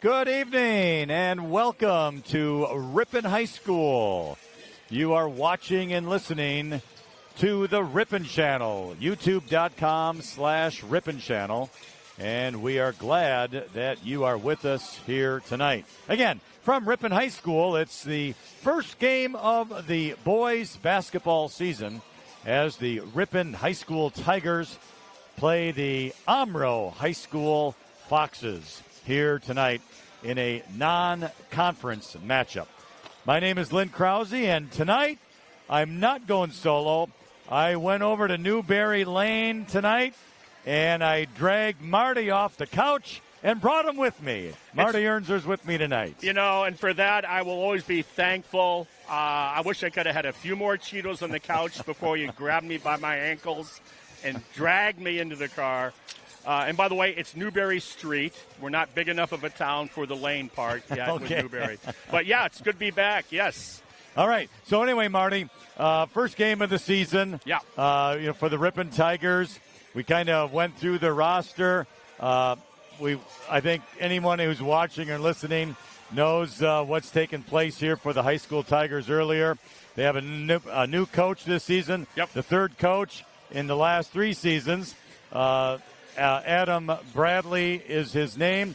Good evening and welcome to Ripon High School. You are watching and listening to the Ripon Channel, youtube.com/Ripon Channel. And we are glad that you are with us here tonight. Again, from Ripon High School, it's the first game of the boys basketball season as the Ripon High School Tigers play the Omro High School Foxes here tonight in a non-conference matchup. My name is Krause, and tonight I'm not going solo. I went over to Newberry Lane tonight, and I dragged Marty off the couch and brought him with me. Marty Ernser's with me tonight. You know, and for that, I will always be thankful. I wish I could have had a few more Cheetos on the couch before you grabbed me by my ankles and dragged me into the car. And by the way, it's Newberry Street. We're not big enough of a town for the lane part yet with Newberry. But, yeah, it's good to be back, yes. All right. So, anyway, Marty, first game of the season for the Ripon Tigers. We kind of went through the roster. I think anyone who's watching or listening knows what's taken place here for the high school Tigers earlier. They have a new coach this season, the third coach in the last 3 seasons. Adam Bradley is his name.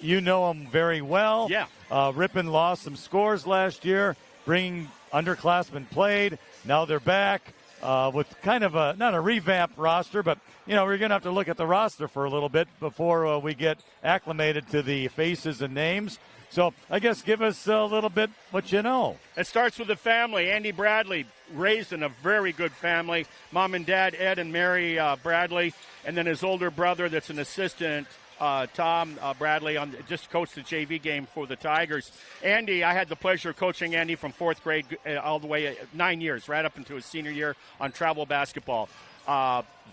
You know him very well. Yeah. Ripon lost some scores last year, bringing underclassmen played. Now they're back with kind of not a revamped roster, but, we're going to have to look at the roster for a little bit before we get acclimated to the faces and names. So I guess give us a little bit what you know. It starts with the family. Andy Bradley, raised in a very good family. Mom and dad, Ed and Mary Bradley, and then his older brother that's an assistant, Tom Bradley, just coached the JV game for the Tigers. Andy, I had the pleasure of coaching Andy from 4th grade all the way 9 years, right up into his senior year on travel basketball.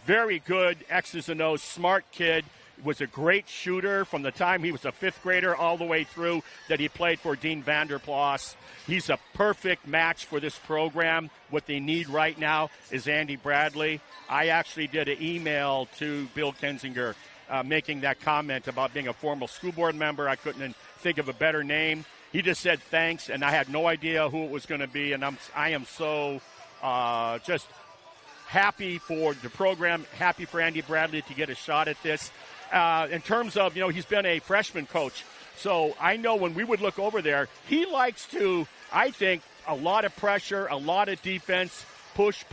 Very good, X's and O's, smart kid. Was a great shooter from the time he was a 5th grader all the way through that he played for Dean Vanderplas. He's a perfect match for this program. What they need right now is Andy Bradley. I actually did an email to Bill Kensinger making that comment about being a former school board member. I couldn't think of a better name. He just said thanks, and I had no idea who it was going to be, and I am so just happy for the program, happy for Andy Bradley to get a shot at this. In terms of, he's been a freshman coach. So I know when we would look over there, he likes to, I think, a lot of pressure, a lot of defense, push,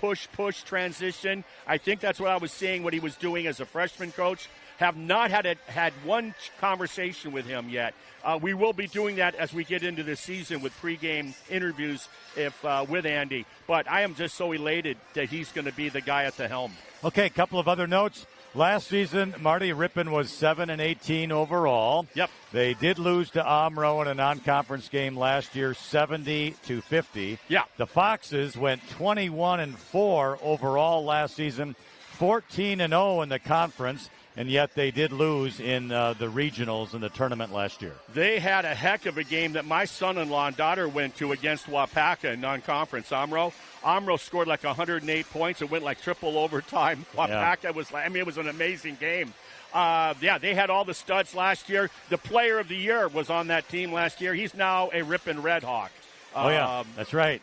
transition. I think that's what I was seeing, what he was doing as a freshman coach. Have not had one conversation with him yet. We will be doing that as we get into the season with pregame interviews with Andy. But I am just so elated that he's going to be the guy at the helm. Okay, a couple of other notes. Last season, Marty, Ripon was 7-18 overall. Yep. They did lose to Omro in a non-conference game last year, 70-50. Yeah. The Foxes went 21-4 overall last season, 14-0 in the conference, and yet they did lose in the regionals in the tournament last year. They had a heck of a game that my son-in-law and daughter went to against Wapaka in non-conference, Omro. Omro scored like 108 points. It went like triple overtime. Wapaka was it was an amazing game. They had all the studs last year. The player of the year was on that team last year. He's now a Ripon Red Hawk. That's right.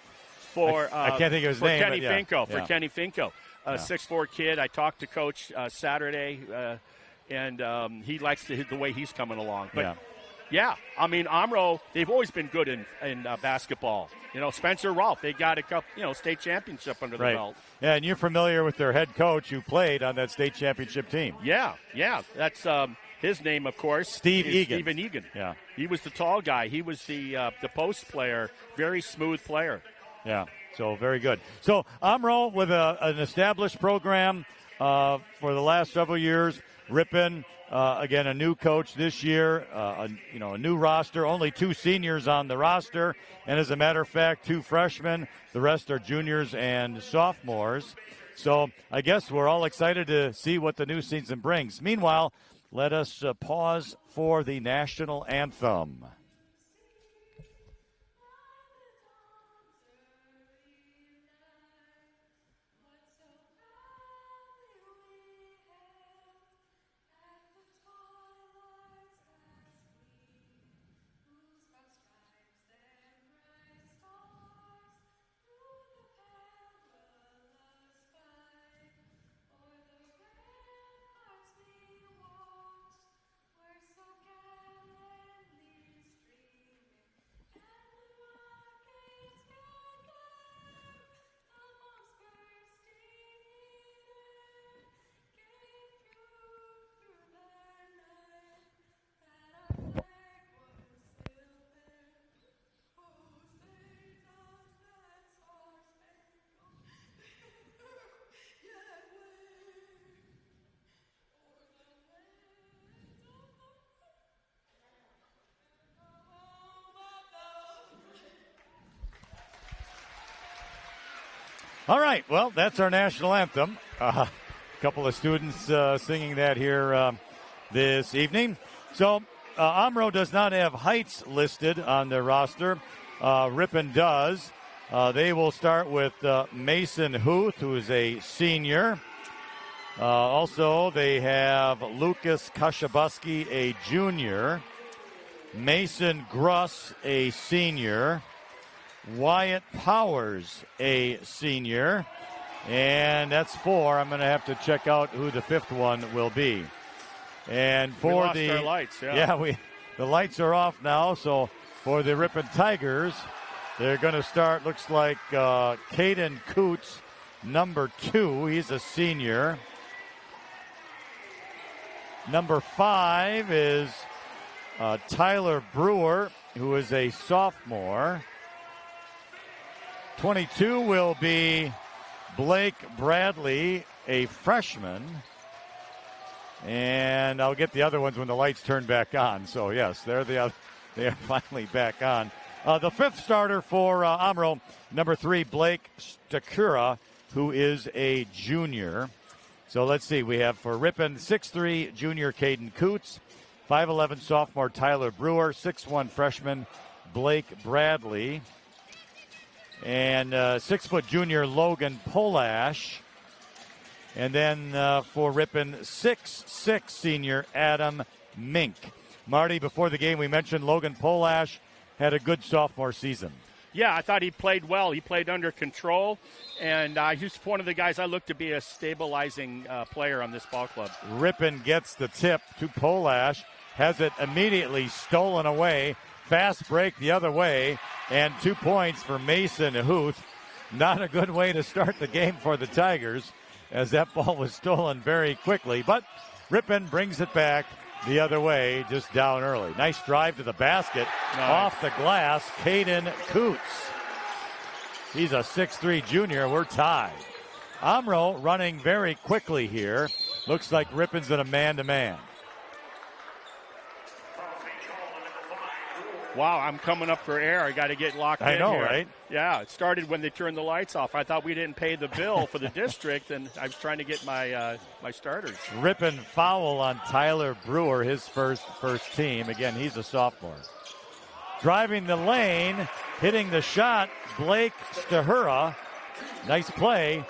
I can't think of his name. Kenny Finko. For Kenny Finko. 6'4" kid. I talked to Coach Saturday, and he likes the way he's coming along. But Omro, they've always been good in basketball. Spencer Rolfe, they got a couple, state championship under the belt. Yeah, and you're familiar with their head coach who played on that state championship team. Yeah. That's his name, of course. Stephen Egan. Yeah. He was the tall guy. He was the post player, very smooth player. Yeah. So very good. So Omro with an established program for the last several years. Ripon, again, a new coach this year. A new roster. Only 2 seniors on the roster, and as a matter of fact, 2 freshmen. The rest are juniors and sophomores. So I guess we're all excited to see what the new season brings. Meanwhile, let us pause for the national anthem. All right, well, that's our national anthem. A couple of students singing that here this evening. So Omro does not have heights listed on their roster. Ripon does. They will start with Mason Huth, who is a senior. Also, they have Lucas Kashabuski, a junior. Mason Gruss, a senior. Wyatt Powers, a senior. And that's 4. I'm going to have to check out who the 5th one will be. And for we lost our lights, the lights are off now. So for the Ripon Tigers, they're going to start, looks like Caden Coots, number 2. He's a senior. Number 5 is Tyler Brewer, who is a sophomore. 22 will be Blake Bradley, a freshman. And I'll get the other ones when the lights turn back on. So, yes, they are finally back on. The 5th starter for Omro, number 3, Blake Stakura, who is a junior. So let's see. We have for Ripon, 6'3", junior Caden Coots, 5'11", sophomore Tyler Brewer, 6'1", freshman Blake Bradley, and 6-foot junior Logan Polash. And then for Ripon, 6'6", senior Adam Mink. Marty, before the game, we mentioned Logan Polash had a good sophomore season. Yeah, I thought he played well. He played under control, and he's one of the guys I look to be a stabilizing player on this ball club. Ripon gets the tip to Polash, has it immediately stolen away. Fast break the other way, and 2 points for Mason Huth. Not a good way to start the game for the Tigers, as that ball was stolen very quickly. But Ripon brings it back the other way, just down early. Nice drive to the basket. Nice. Off the glass, Caden Coots. He's a 6'3" junior. We're tied. Omro running very quickly here. Looks like Ripon's in a man-to-man. Wow, I'm coming up for air. I got to get locked in here. I know, right? Yeah, it started when they turned the lights off. I thought we didn't pay the bill for the district, and I was trying to get my my starters. Ripon foul on Tyler Brewer, his first team. Again, he's a sophomore. Driving the lane, hitting the shot, Blake Stahura. Nice play.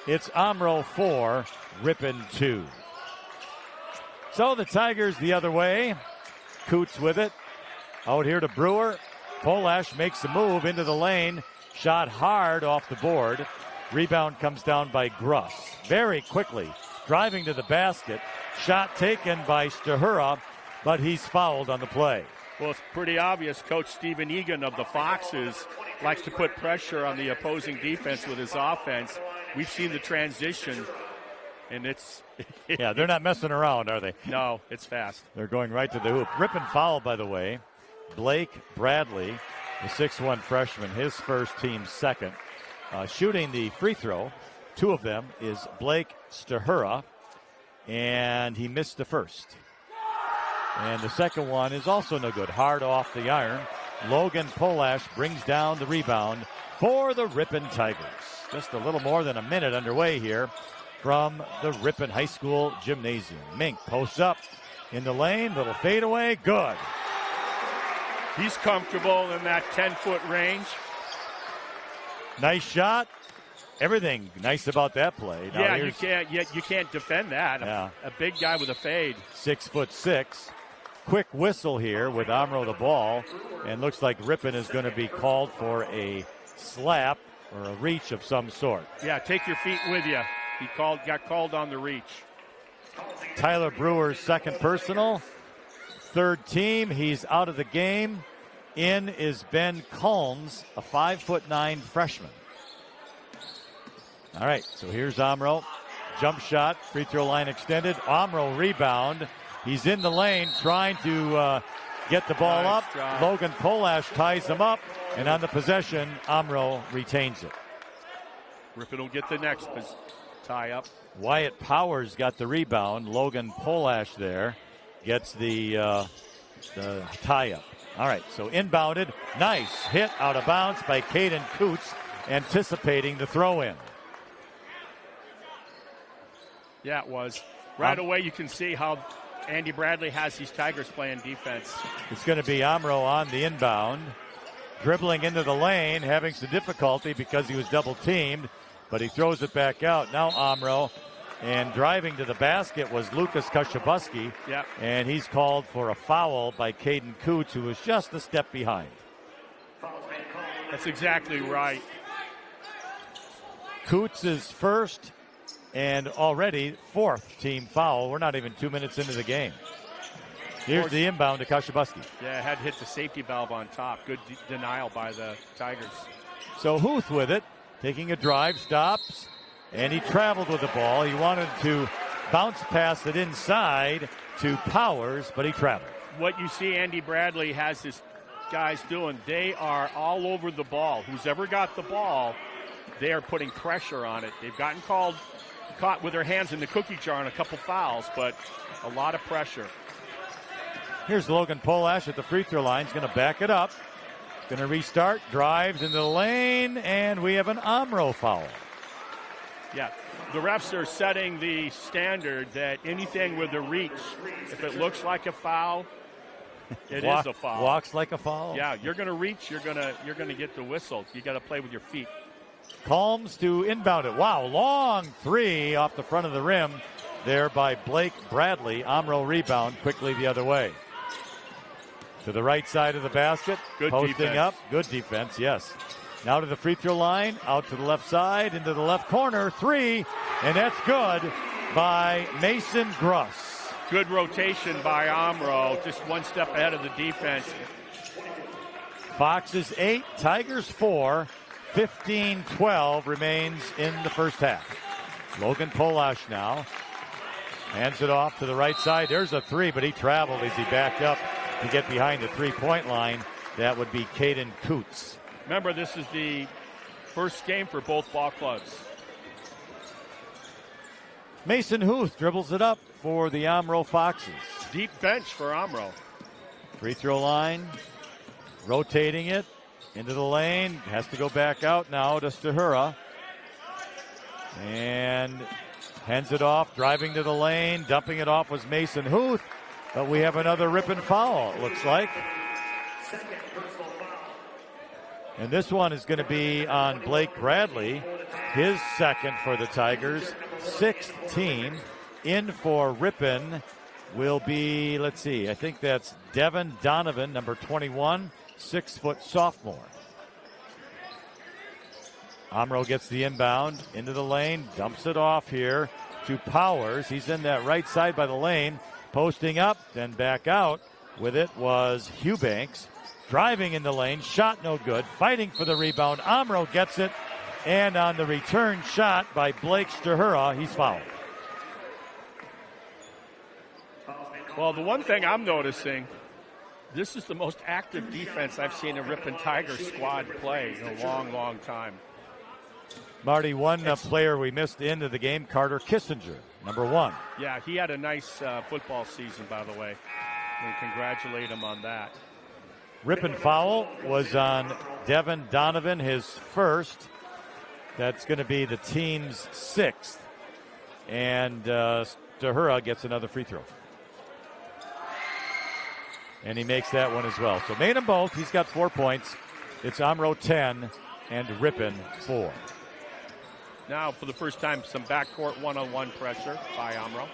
It's Omro 4, Ripon 2. So the Tigers the other way. Coots with it. Out here to Brewer. Polash makes the move into the lane. Shot hard off the board. Rebound comes down by Gruss. Very quickly driving to the basket. Shot taken by Stahura, but he's fouled on the play. Well, it's pretty obvious. Coach Stephen Egan of the Foxes likes to put pressure on the opposing defense with his offense. We've seen the transition, and it's... yeah, they're not messing around, are they? No, it's fast. They're going right to the hoop. Ripon foul, by the way. Blake Bradley, the 6'1" freshman, his first, team second. Shooting the free throw, 2 of them, is Blake Stahura, and he missed the first. And the second one is also no good. Hard off the iron. Logan Polash brings down the rebound for the Ripon Tigers. Just a little more than a minute underway here from the Ripon High School gymnasium. Mink posts up in the lane, little fadeaway, good. He's comfortable in that 10-foot range. Nice shot. Everything nice about that play. Now you can't defend that. Yeah. A big guy with a fade. 6'6". Quick whistle here with Omro the ball, and looks like Ripon is going to be called for a slap or a reach of some sort. Yeah, take your feet with you. He got called on the reach. Tyler Brewer's second personal. Third team, he's out of the game. In is Ben Combs, a 5'9" freshman. All right, so here's Omro. Jump shot, free throw line extended. Omro rebound. He's in the lane trying to get the ball up. Job. Logan Polash ties him up, and on the possession, Omro retains it. Ripon will get the next tie up. Wyatt Powers got the rebound. Logan Polash there gets the tie-up. All right, so inbounded. Nice hit out of bounds by Caden Coots, anticipating the throw-in. Yeah, it was. Right away you can see how Andy Bradley has these Tigers playing defense. It's going to be Omro on the inbound. Dribbling into the lane, having some difficulty because he was double teamed, but he throws it back out. Now Omro, and driving to the basket was Lucas Kashabuski. Yep. And he's called for a foul by Caden Coots, who was just a step behind. That's exactly right. Coots is first and already fourth team foul. We're not even 2 minutes into the game. Here's the inbound to Kashabuski. Yeah, had to hit the safety valve on top. Good denial by the Tigers. So Huth with it, taking a drive, stops, and he traveled with the ball. He wanted to bounce past it inside to Powers, but he traveled. What you see Andy Bradley has his guys doing, they are all over the ball. Who's ever got the ball, they are putting pressure on it. They've gotten caught with their hands in the cookie jar on a couple fouls, but a lot of pressure. Here's Logan Polash at the free throw line. He's going to back it up. Going to restart, drives into the lane, and we have an Omro foul. Yeah, the refs are setting the standard that anything with a reach, if it looks like a foul, it is a foul. Walks like a foul. Yeah, you're going to reach, you're going to get the whistle. You got to play with your feet. Combs to inbound it. Wow, long three off the front of the rim there by Blake Bradley. Omro rebound quickly the other way. To the right side of the basket. Good posting defense. Up. Good defense, yes. Now to the free throw line. Out to the left side. Into the left corner. Three. And that's good by Mason Gruss. Good rotation by Omro. Just one step ahead of the defense. Foxes 8. Tigers 4. 15-12 remains in the first half. Logan Polash now. Hands it off to the right side. There's a three, but he traveled as he backed up to get behind the three-point line. That would be Caden Coots. Remember, this is the first game for both ball clubs. Mason Huth dribbles it up for the Omro Foxes. Deep bench for Omro. Free throw line. Rotating it into the lane. Has to go back out now to Stahura. And hands it off. Driving to the lane. Dumping it off was Mason Huth. But we have another Ripon foul, it looks like. And this one is going to be on Blake Bradley, his second for the Tigers, sixth team. In for Ripon will be, let's see, I think that's Devin Donovan, number 21, 6-foot sophomore. Omro gets the inbound into the lane, dumps it off here to Powers. He's in that right side by the lane. Posting up, then back out with it was Hughbanks. Driving in the lane, shot no good. Fighting for the rebound. Omro gets it. And on the return shot by Blake Stahura, he's fouled. Well, the one thing I'm noticing, this is the most active defense I've seen a Ripon Tigers squad play in a long, long time. Marty, one player we missed into the game, Carter Kissinger, number 1. Yeah, he had a nice football season, by the way. We congratulate him on that. Ripon foul was on Devin Donovan, his first. That's going to be the team's 6th. And Stahura gets another free throw. And he makes that one as well. So made them both. He's got 4 points. It's Omro 10 and Ripon 4. Now, for the first time, some backcourt one-on-one pressure by Omro.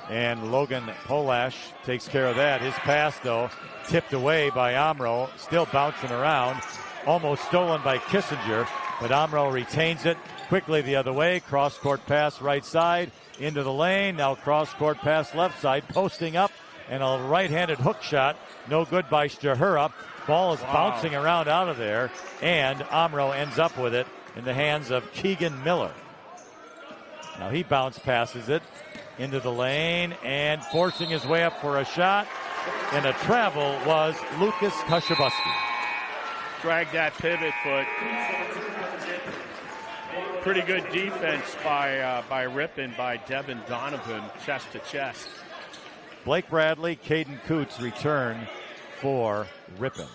And Logan Polash takes care of that. His pass, though, tipped away by Omro, still bouncing around, almost stolen by Kissinger, but Omro retains it quickly the other way. Cross-court pass right side into the lane. Now cross-court pass left side, posting up, and a right-handed hook shot. No good by Stahura. Ball is bouncing around out of there, and Omro ends up with it in the hands of Keegan Miller. Now he bounce passes it into the lane and forcing his way up for a shot. And a travel was Lucas Kashabuski. Drag that pivot foot. Pretty good defense by Ripon, by Devin Donovan, chest to chest. Blake Bradley, Caden Coots return for Ripon.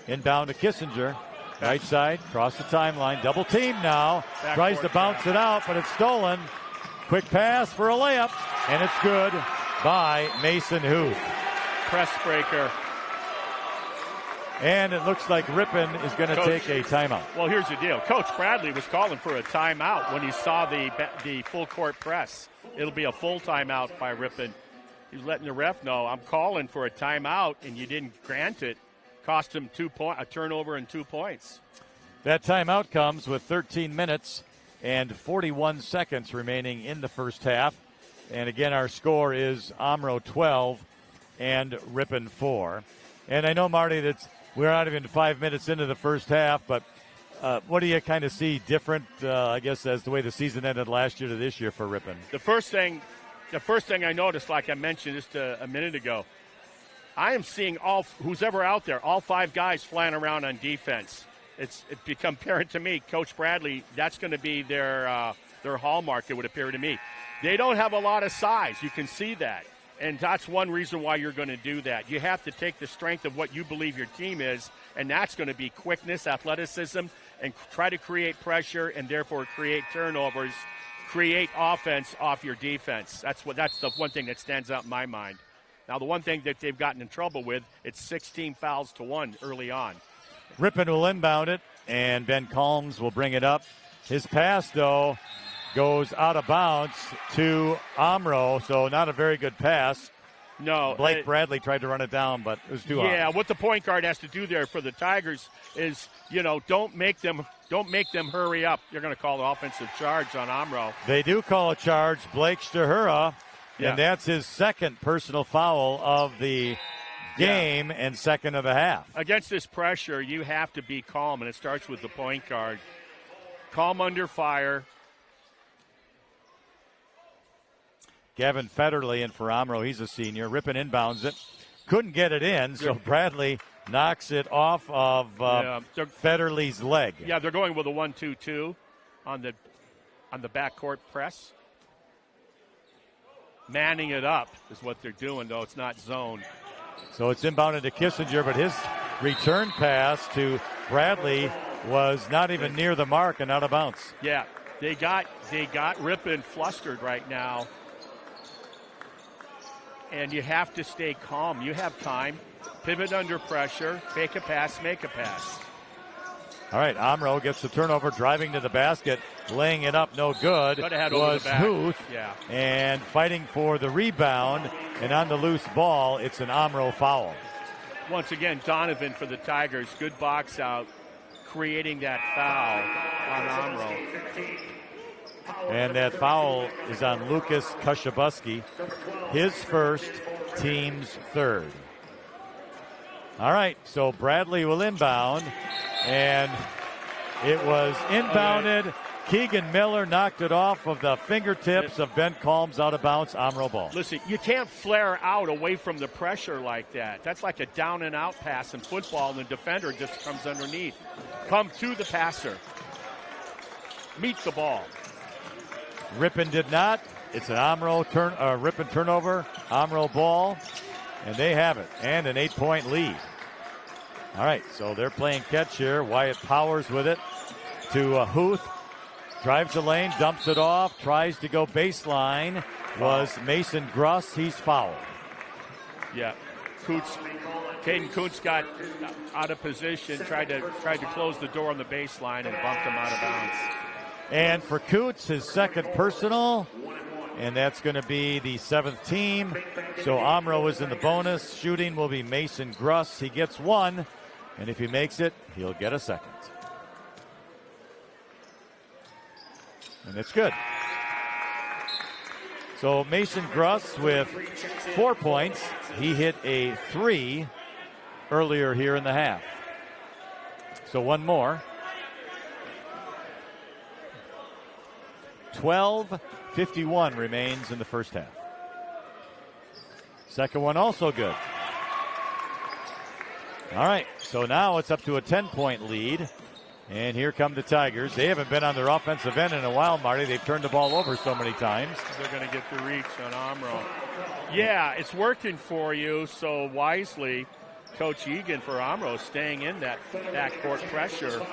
Inbound to Kissinger. Right side, cross the timeline, double team now. Tries to bounce it out, but it's stolen. Quick pass for a layup, and it's good by Mason Huth. Press breaker. And it looks like Ripon is going to take a timeout. Well, here's the deal. Coach Bradley was calling for a timeout when he saw the full court press. It'll be a full timeout by Ripon. He's letting the ref know, I'm calling for a timeout, and you didn't grant it. Cost him a turnover and 2 points. That timeout comes with 13 minutes and 41 seconds remaining in the first half. And again, our score is Omro 12 and Ripon 4. And I know, Marty, that we're not even 5 minutes into the first half, but what do you kind of see different, I guess, as the way the season ended last year to this year for Ripon? The first thing I noticed, like I mentioned just a minute ago, I am seeing who's ever out there, all 5 guys flying around on defense. It's become apparent to me, Coach Bradley, that's going to be their hallmark, it would appear to me. They don't have a lot of size. You can see that. And that's one reason why you're going to do that. You have to take the strength of what you believe your team is, and that's going to be quickness, athleticism, and try to create pressure and therefore create turnovers, create offense off your defense. That's the one thing that stands out in my mind. Now, the one thing that they've gotten in trouble with, it's 16 fouls to 1 early on. Ripon will inbound it, and Ben Calms will bring it up. His pass, though, goes out of bounds to Omro, so not a very good pass. No. Blake Bradley tried to run it down, but it was too hard. Yeah, what the point guard has to do there for the Tigers is, don't make them hurry up. You're going to call an offensive charge on Omro. They do call a charge, Blake Stahura, yeah. And that's his second personal foul of the game and second of the half. Against this pressure, you have to be calm, and it starts with the point guard. Calm under fire. Gavin Federley in for Omro. He's a senior. Ripon inbounds it. Couldn't get it in, so Bradley knocks it off of Federley's leg. Yeah, they're going with a 1-2-2 on the backcourt press. Manning it up is what they're doing, though. It's not zone. So it's inbounded to Kissinger, but his return pass to Bradley was not even near the mark and out of bounds. Yeah, they got Ripon flustered right now. And you have to stay calm. You have time. Pivot under pressure. Fake a pass, make a pass. All right, Omro gets the turnover, driving to the basket, laying it up, no good. Was Huth, and fighting for the rebound, and on the loose ball, it's an Omro foul. Once again, Donovan for the Tigers, good box out, creating that foul on Omro. And that foul is on Lucas Kushabuski, his first, team's third. All right, so Bradley will inbound, and it was inbounded. Keegan Miller knocked it off of the fingertips of Ben Calms, out of bounds, Omro ball. Listen, you can't flare out away from the pressure like that. That's like a down and out pass in football, and the defender just comes underneath. Come to the passer. Meet the ball. Ripon did not. It's an Ripon turnover, Omro ball, and they have it, and an 8-point lead. All right, so they're playing catch here. Wyatt Powers with it to Huth. Drives the lane, dumps it off, tries to go baseline. Was Mason Gruss. He's fouled. Yeah, Caden Kuntz got out of position, tried to close the door on the baseline and bumped him out of bounds. And for Kuntz, his second personal, and that's going to be the 7th team. So Omro is in the bonus. Shooting will be Mason Gruss. He gets one, and if he makes it, he'll get a second. And it's good. So Mason Gruss with 4 points. He hit a 3 earlier here in the half. So one more. 12:51 remains in the first half. Second one also good. All right, so now it's up to a 10-point lead. And here come the Tigers. They haven't been on their offensive end in a while, Marty. They've turned the ball over so many times. They're going to get the reach on Omro. Yeah, it's working for you, so wisely, Coach Egan for Omro staying in that backcourt pressure.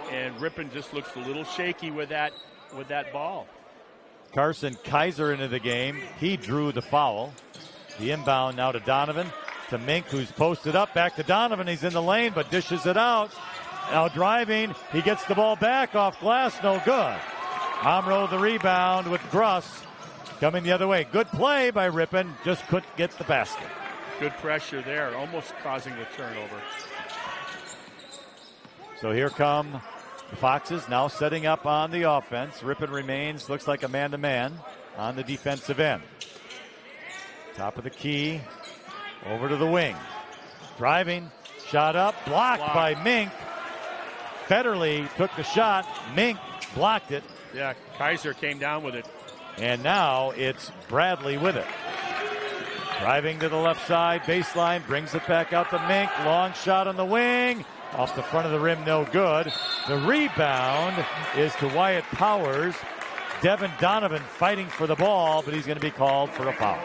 And Ripon just looks a little shaky with that ball. Carson Kaiser into the game. He drew the foul. The inbound now to Donovan, to Mink, who's posted up. Back to Donovan. He's in the lane, but dishes it out. Now driving. He gets the ball back off glass. No good. Omro the rebound with Krause coming the other way. Good play by Ripon. Just couldn't get the basket. Good pressure there, almost causing the turnover. So here come the Foxes now setting up on the offense. Ripon remains, looks like a man-to-man on the defensive end. Top of the key, over to the wing. Driving, shot up, blocked by Mink. Federley took the shot. Mink blocked it. Yeah, Kaiser came down with it. And now it's Bradley with it. Driving to the left side, baseline, brings it back out to Mink. Long shot on the wing. Off the front of the rim, no good. The rebound is to Wyatt Powers. Devin Donovan fighting for the ball, but he's going to be called for a foul.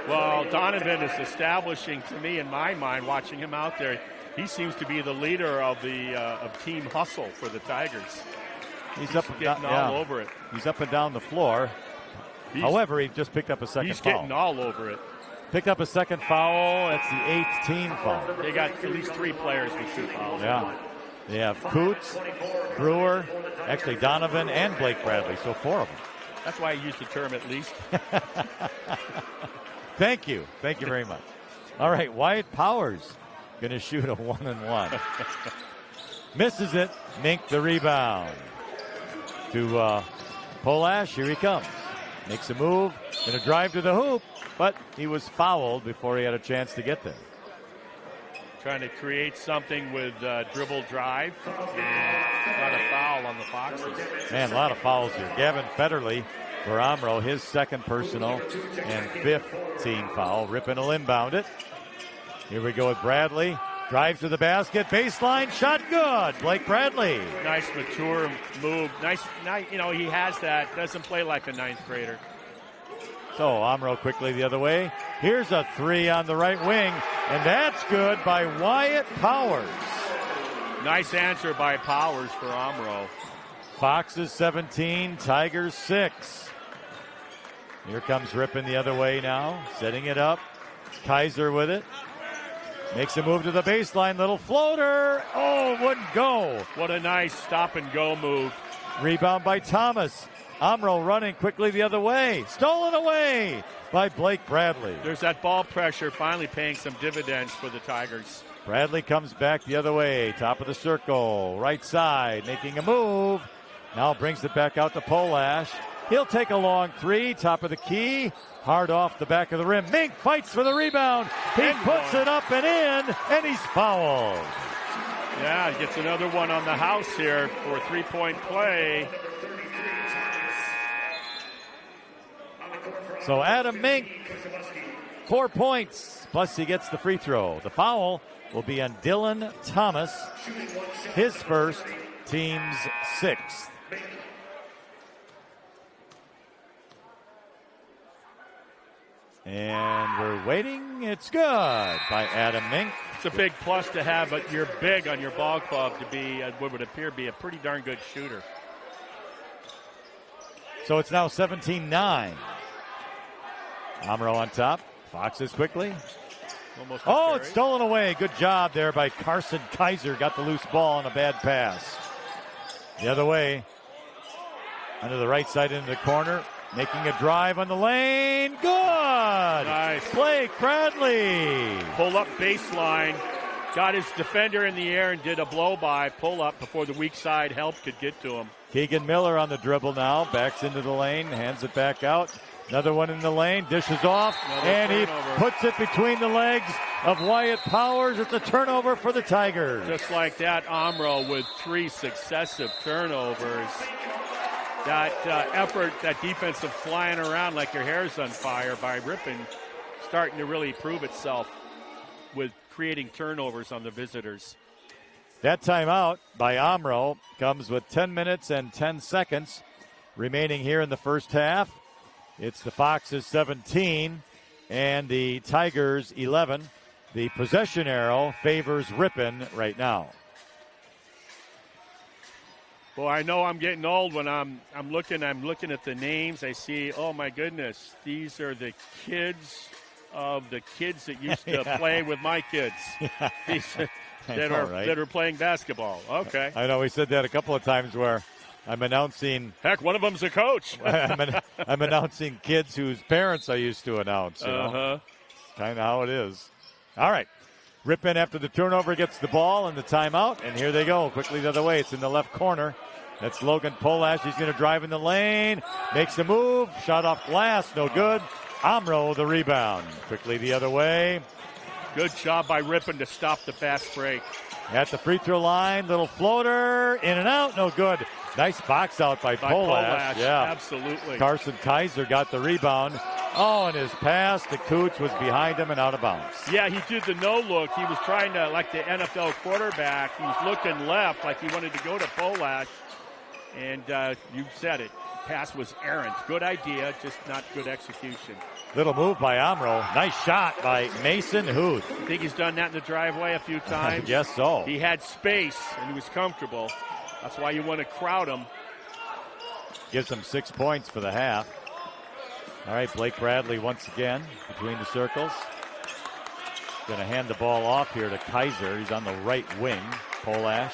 Well, Donovan is establishing, to me, in my mind, watching him out there, he seems to be the leader of the of team hustle for the Tigers. He's up and getting all over it. He's up and down the floor. However, he just picked up a second foul. He's getting all over it. Picked up a second foul. That's the 8th team foul. They got at least 3 players with 2 fouls. Yeah. They have Coots, Brewer, actually Donovan, and Blake Bradley. So 4 of them. That's why I use the term at least. Thank you. Thank you very much. All right, Wyatt Powers going to shoot a 1-and-1. Misses it. Mink the rebound. To Polash. Here he comes. Makes a move. Going to drive to the hoop. But he was fouled before he had a chance to get there. Trying to create something with dribble drive. Got a foul on the Foxes. Man, a lot of fouls here. Gavin Federley for Omro, his second personal and 5th team foul. Ripon will inbound it. Here we go with Bradley. Drives to the basket. Baseline shot good. Blake Bradley. Nice mature move. Nice, you know, he has that. Doesn't play like a 9th grader. So Omro quickly the other way. Here's a 3 on the right wing, and that's good by Wyatt Powers. Nice answer by Powers for Omro. Foxes 17, Tigers 6. Here comes Ripon the other way now, setting it up. Kaiser with it. Makes a move to the baseline, little floater. Oh, wouldn't go. What a nice stop-and-go move. Rebound by Thomas. Omro running quickly the other way. Stolen away by Blake Bradley. There's that ball pressure finally paying some dividends for the Tigers. Bradley comes back the other way. Top of the circle. Right side. Making a move. Now brings it back out to Polash. He'll take a long 3. Top of the key. Hard off the back of the rim. Mink fights for the rebound. He puts it up and in, and he's fouled. Yeah, he gets another one on the house here for a 3-point play. So Adam Mink, 4 points, plus he gets the free throw. The foul will be on Dylan Thomas, his first, team's 6th. And we're waiting. It's good by Adam Mink. It's a big plus to have, but you're big on your ball club to be what would appear to be a pretty darn good shooter. So it's now 17-9. Omro on top. Foxes quickly. It's stolen away. Good job there by Carson Kaiser. Got the loose ball on a bad pass. The other way. Under the right side into the corner. Making a drive on the lane. Good. Nice. Blake Bradley. Pull up baseline. Got his defender in the air and did a blow-by pull up before the weak side help could get to him. Keegan Miller on the dribble now. Backs into the lane. Hands it back out. Another one in the lane. Dishes off. And he puts it between the legs of Wyatt Powers. It's a turnover for the Tigers. Just like that, Omro with 3 successive turnovers. That effort, that defensive flying around like your hair's on fire by Ripon, starting to really prove itself with creating turnovers on the visitors. That timeout by Omro comes with 10 minutes and 10 seconds remaining here in the first half. It's the Foxes 17 and the Tigers 11. The possession arrow favors Ripon right now. Well, I know I'm getting old when I'm looking at the names. I see, oh my goodness, these are the kids of the kids that used to play with my kids. These that are playing basketball. Okay. I know we said that a couple of times where I'm announcing. Heck, one of them's a coach. I'm announcing kids whose parents I used to announce. You know? Kind of how it is. All right. Ripon, after the turnover, gets the ball and the timeout, and here they go. Quickly the other way. It's in the left corner. That's Logan Polash. He's going to drive in the lane. Makes a move. Shot off glass. No good. Omro the rebound. Quickly the other way. Good job by Ripon to stop the fast break. At the free throw line. Little floater. In and out. No good. Nice box out by Polash. Yeah, absolutely. Carson Kaiser got the rebound. Oh, and his pass to Coots was behind him and out of bounds. Yeah, he did the no-look. He was trying to, like the NFL quarterback, he was looking left like he wanted to go to Polash. And you said it. Pass was errant. Good idea, just not good execution. Little move by Omro. Nice shot by Mason Huth. I think he's done that in the driveway a few times. I guess so. He had space, and he was comfortable. That's why you want to crowd him. Gives him 6 points for the half. All right, Blake Bradley once again between the circles. Going to hand the ball off here to Kaiser. He's on the right wing. Polash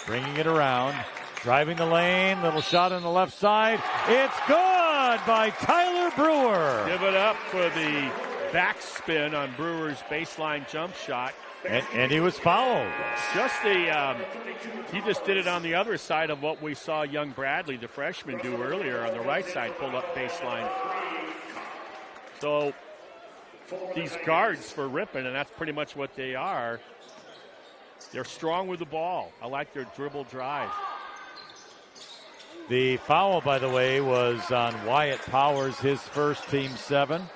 bringing it around. Driving the lane. Little shot on the left side. It's good by Tyler Brewer. Give it up for the backspin on Brewer's baseline jump shot. And he was fouled. He just did it on the other side of what we saw young Bradley, the freshman, do earlier on the right side, pulled up baseline. So these guards for Ripon, and that's pretty much what they are, they're strong with the ball. I like their dribble drive. The foul, by the way, was on Wyatt Powers, his first, team seventh.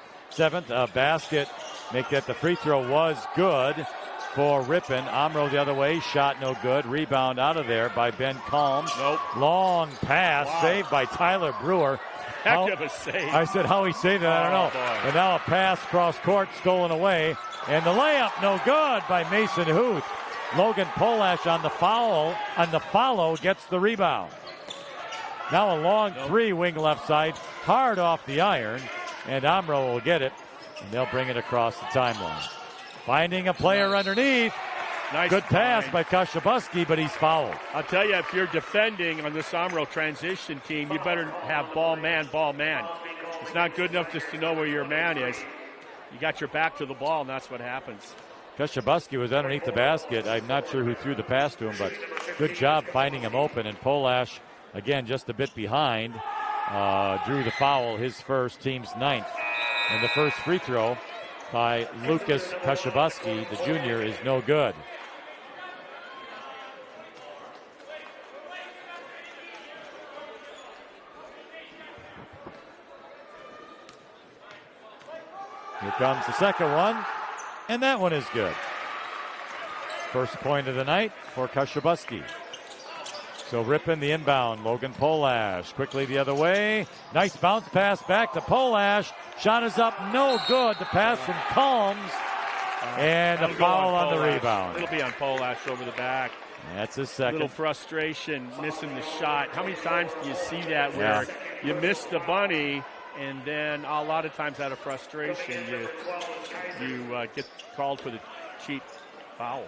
Basket, make that the free throw was good for Ripon. Omro the other way, shot no good. Rebound out of there by Ben Calms. Nope. Long pass, saved by Tyler Brewer. Heck of a save. I said how he saved it, I don't know. Boy. And now a pass cross court, stolen away. And the layup, no good by Mason Huth. Logan Polash on the follow, gets the rebound. Now a long three, wing left side, hard off the iron. And Omro will get it, and they'll bring it across the timeline. Finding a player underneath. Nice Good pass find by Kashabuski, but he's fouled. I'll tell you, if you're defending on this Omro transition team, you better have ball man. It's not good enough just to know where your man is. You got your back to the ball, and that's what happens. Kashabuski was underneath the basket. I'm not sure who threw the pass to him, but good job finding him open. And Polash, again, just a bit behind, drew the foul, his first, team's 9th. And the first free throw by Lucas Kashabuski, the junior, is no good. Here comes the second one, and that one is good. First point of the night for Kashabuski. So Ripon the inbound. Logan Polash quickly the other way. Nice bounce pass back to Polash. Shot is up, no good. The pass from Calms. And a foul on the rebound. It'll be on Polash over the back. That's his second. Little frustration, missing the shot. How many times do you see that where you miss the bunny, and then a lot of times out of frustration you get called for the cheap foul?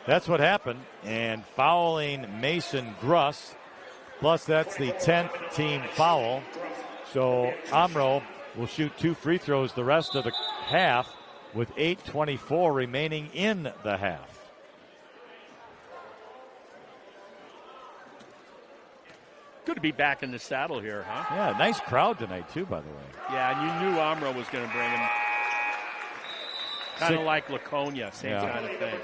That's what happened, and fouling Mason Gruss, plus that's the 10th team foul. So Omro will shoot 2 free throws the rest of the half with 8:24 remaining in the half. Good to be back in the saddle here, huh? Yeah, nice crowd tonight too, by the way. Yeah, and you knew Omro was going to bring him. Kind of like Laconia, same kind of thing.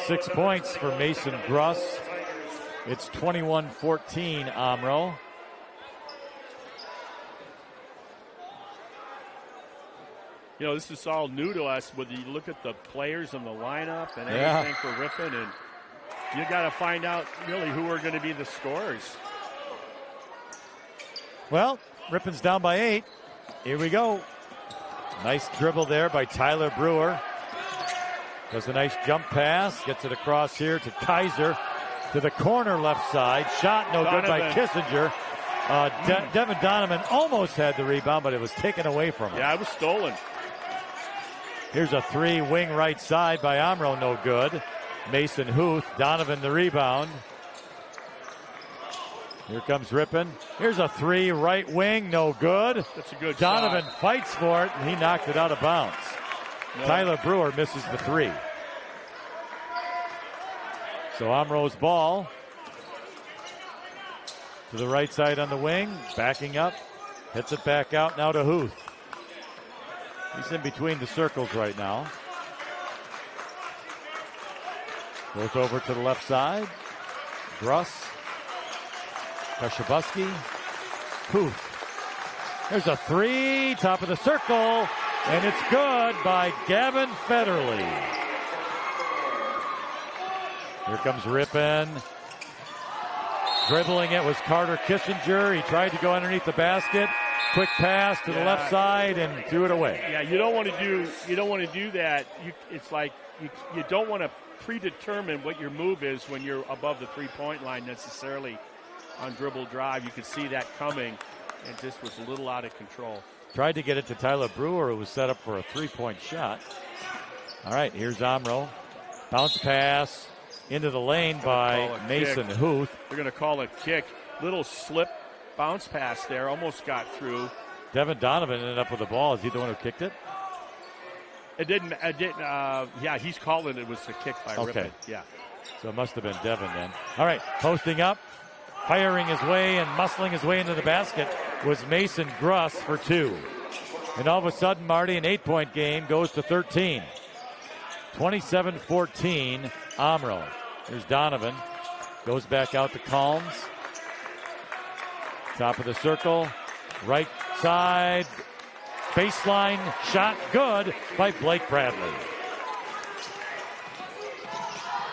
6 points for Mason Gruss. It's 21-14, Omro. You know, this is all new to us. When you look at the players in the lineup and everything for Ripon, and you got to find out really who are going to be the scorers. Well, Ripon's down by 8. Here we go. Nice dribble there by Tyler Brewer. Does a nice jump pass. Gets it across here to Kaiser. to the corner left side. Shot no good by Kissinger. Devin Donovan almost had the rebound, but it was taken away from him. Yeah, it was stolen. Here's a three wing right side by Omro, no good. Mason Huth, Donovan the rebound. Here comes Ripon. Here's a three right wing, no good. That's a good Donovan shot. fights for it, and he knocked it out of bounds. No. Tyler Brewer misses the three. So Omro's ball to the right side on the wing, backing up, hits it back out now to Huth. He's in between the circles right now. Goes over to the left side. Krause. Kashabuski. Huth. There's a three, top of the circle, and it's good by Gavin Federley. Here comes Ripon. Dribbling it was Carter Kissinger. He tried to go underneath the basket. Quick pass to the left side and threw it away. Yeah, you don't want to do that. It's like you don't want to predetermine what your move is when you're above the three-point line necessarily on dribble drive. You could see that coming, and just was a little out of control. Tried to get it to Tyler Brewer, who was set up for a three-point shot. All right, here's Omro. Bounce pass into the lane by Mason Huth. They're going to call a kick. Little slip bounce pass there. Almost got through. Devin Donovan ended up with the ball. Is he the one who kicked it? It didn't. Yeah, he's calling it was a kick by Ripon. Yeah. So it must have been Devin then. All right, posting up, firing his way and muscling his way into the basket was Mason Krause for two. And all of a sudden, Marty, an 8-point game goes to 13. 27-14, Omro. Here's Donovan. Goes back out to Calms. Top of the circle. Right side. Baseline shot good by Blake Bradley.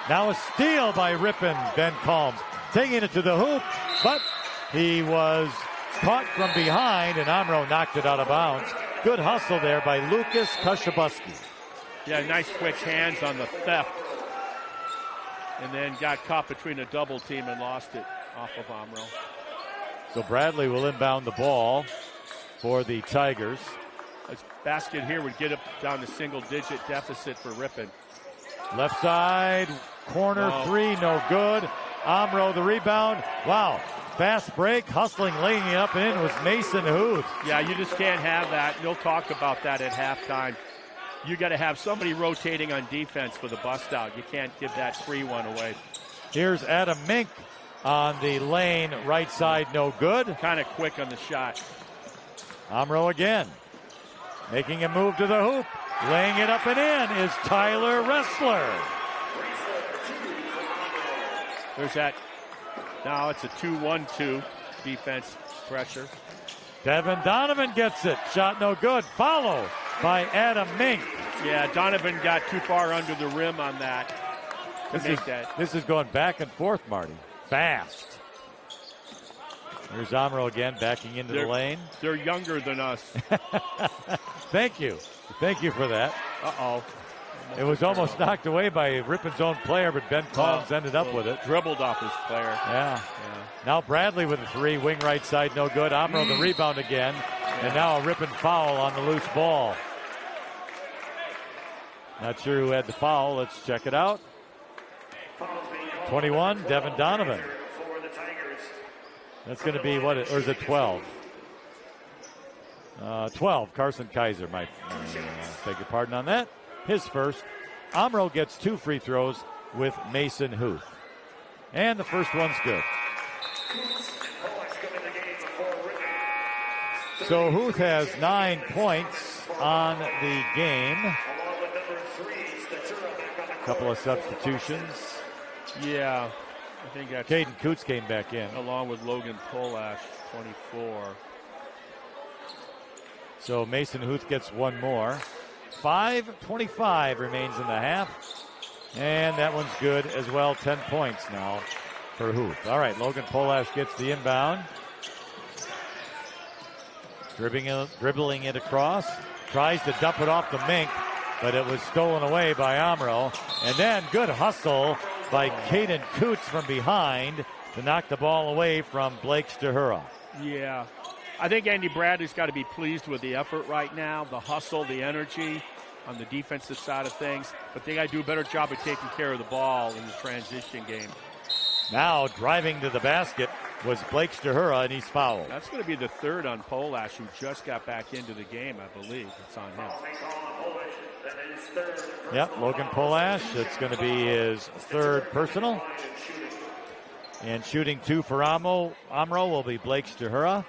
Now a steal by Ripon, Ben Calms. Taking it to the hoop, but he was caught from behind, and Omro knocked it out of bounds. Good hustle there by Lucas Kashabuski. Yeah, nice quick hands on the theft. And then got caught between a double team and lost it off of Omro. So Bradley will inbound the ball for the Tigers. This basket here would get up down to single-digit deficit for Ripon. Left side, corner three, no good. Omro the rebound. Wow, fast break, hustling, laying it up and in was Mason Huth. Yeah, you just can't have that. You'll talk about that at halftime. You got to have somebody rotating on defense for the bust out. You can't give that free one away. Here's Adam Mink on the lane, right side, no good. Kind of quick on the shot. Omro again, making a move to the hoop. Laying it up and in is Tyler Ressler. There's that. Now it's a 2-1-2 defense pressure. Devin Donovan gets it. Shot no good. Follow by Adam Mink. Yeah, Donovan got too far under the rim on that to make that. This is going back and forth, Marty. Fast. Here's Omro again, backing into the lane. They're younger than us. Thank you. Thank you for that. Uh-oh. It was almost knocked away by Ripon's own player, but Ben Calms ended up with it. Dribbled off his player. Yeah. Now Bradley with a three, wing right side, no good. Omro the rebound again, and now a Ripon foul on the loose ball. Not sure who had the foul. Let's check it out. 21, Devin Donovan. That's going to be what? Or is it 12? 12, Carson Kaiser. Beg your pardon on that. His first. Omro gets two free throws with Mason Huth. And the first one's good. So Huth has 9 points on the game. A couple of substitutions. Yeah. I think that's Caden Coots came back in. Along with Logan Polash, 24. So Mason Huth gets one more. 5:25 remains in the half. And that one's good as well. 10 points now for Huth. All right, Logan Polash gets the inbound. Dribbling it across. Tries to dump it off the Mink, but it was stolen away by Omro. And then good hustle by Caden Coots from behind to knock the ball away from Blake Stahura. Yeah. I think Andy Bradley's got to be pleased with the effort right now, the hustle, the energy on the defensive side of things. But they got to do a better job of taking care of the ball in the transition game. Now driving to the basket was Blake Stahura, and he's fouled. That's going to be the third on Polash, who just got back into the game, I believe. It's on him. Yep, Logan Polash. It's going to be his third personal. And shooting 2 for Omro will be Blake Stahura.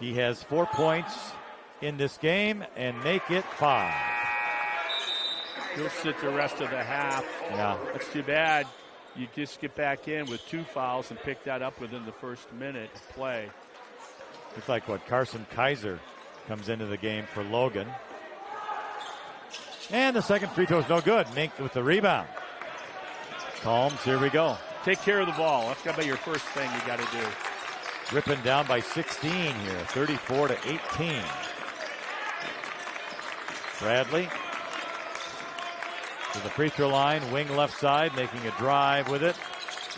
He has 4 points in this game and make it 5. He'll sit the rest of the half. Yeah. That's too bad. You just get back in with 2 fouls and pick that up within the first minute of play. Looks like what Carson Kaiser comes into the game for Logan. And the second free throw is no good. Mink with the rebound. Calms, here we go. Take care of the ball. That's got to be your first thing you got to do. Ripon down by 16 here, 34-18. Bradley to the free throw line, wing left side, making a drive with it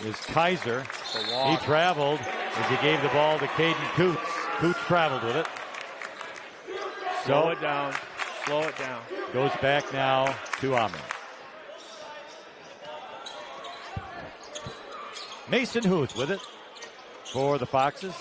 is Kaiser. He traveled as he gave the ball to Caden Coots. Coots traveled with it. Slow it down. Slow it down. Goes back now to Omro. Mason Huth with it for the Foxes.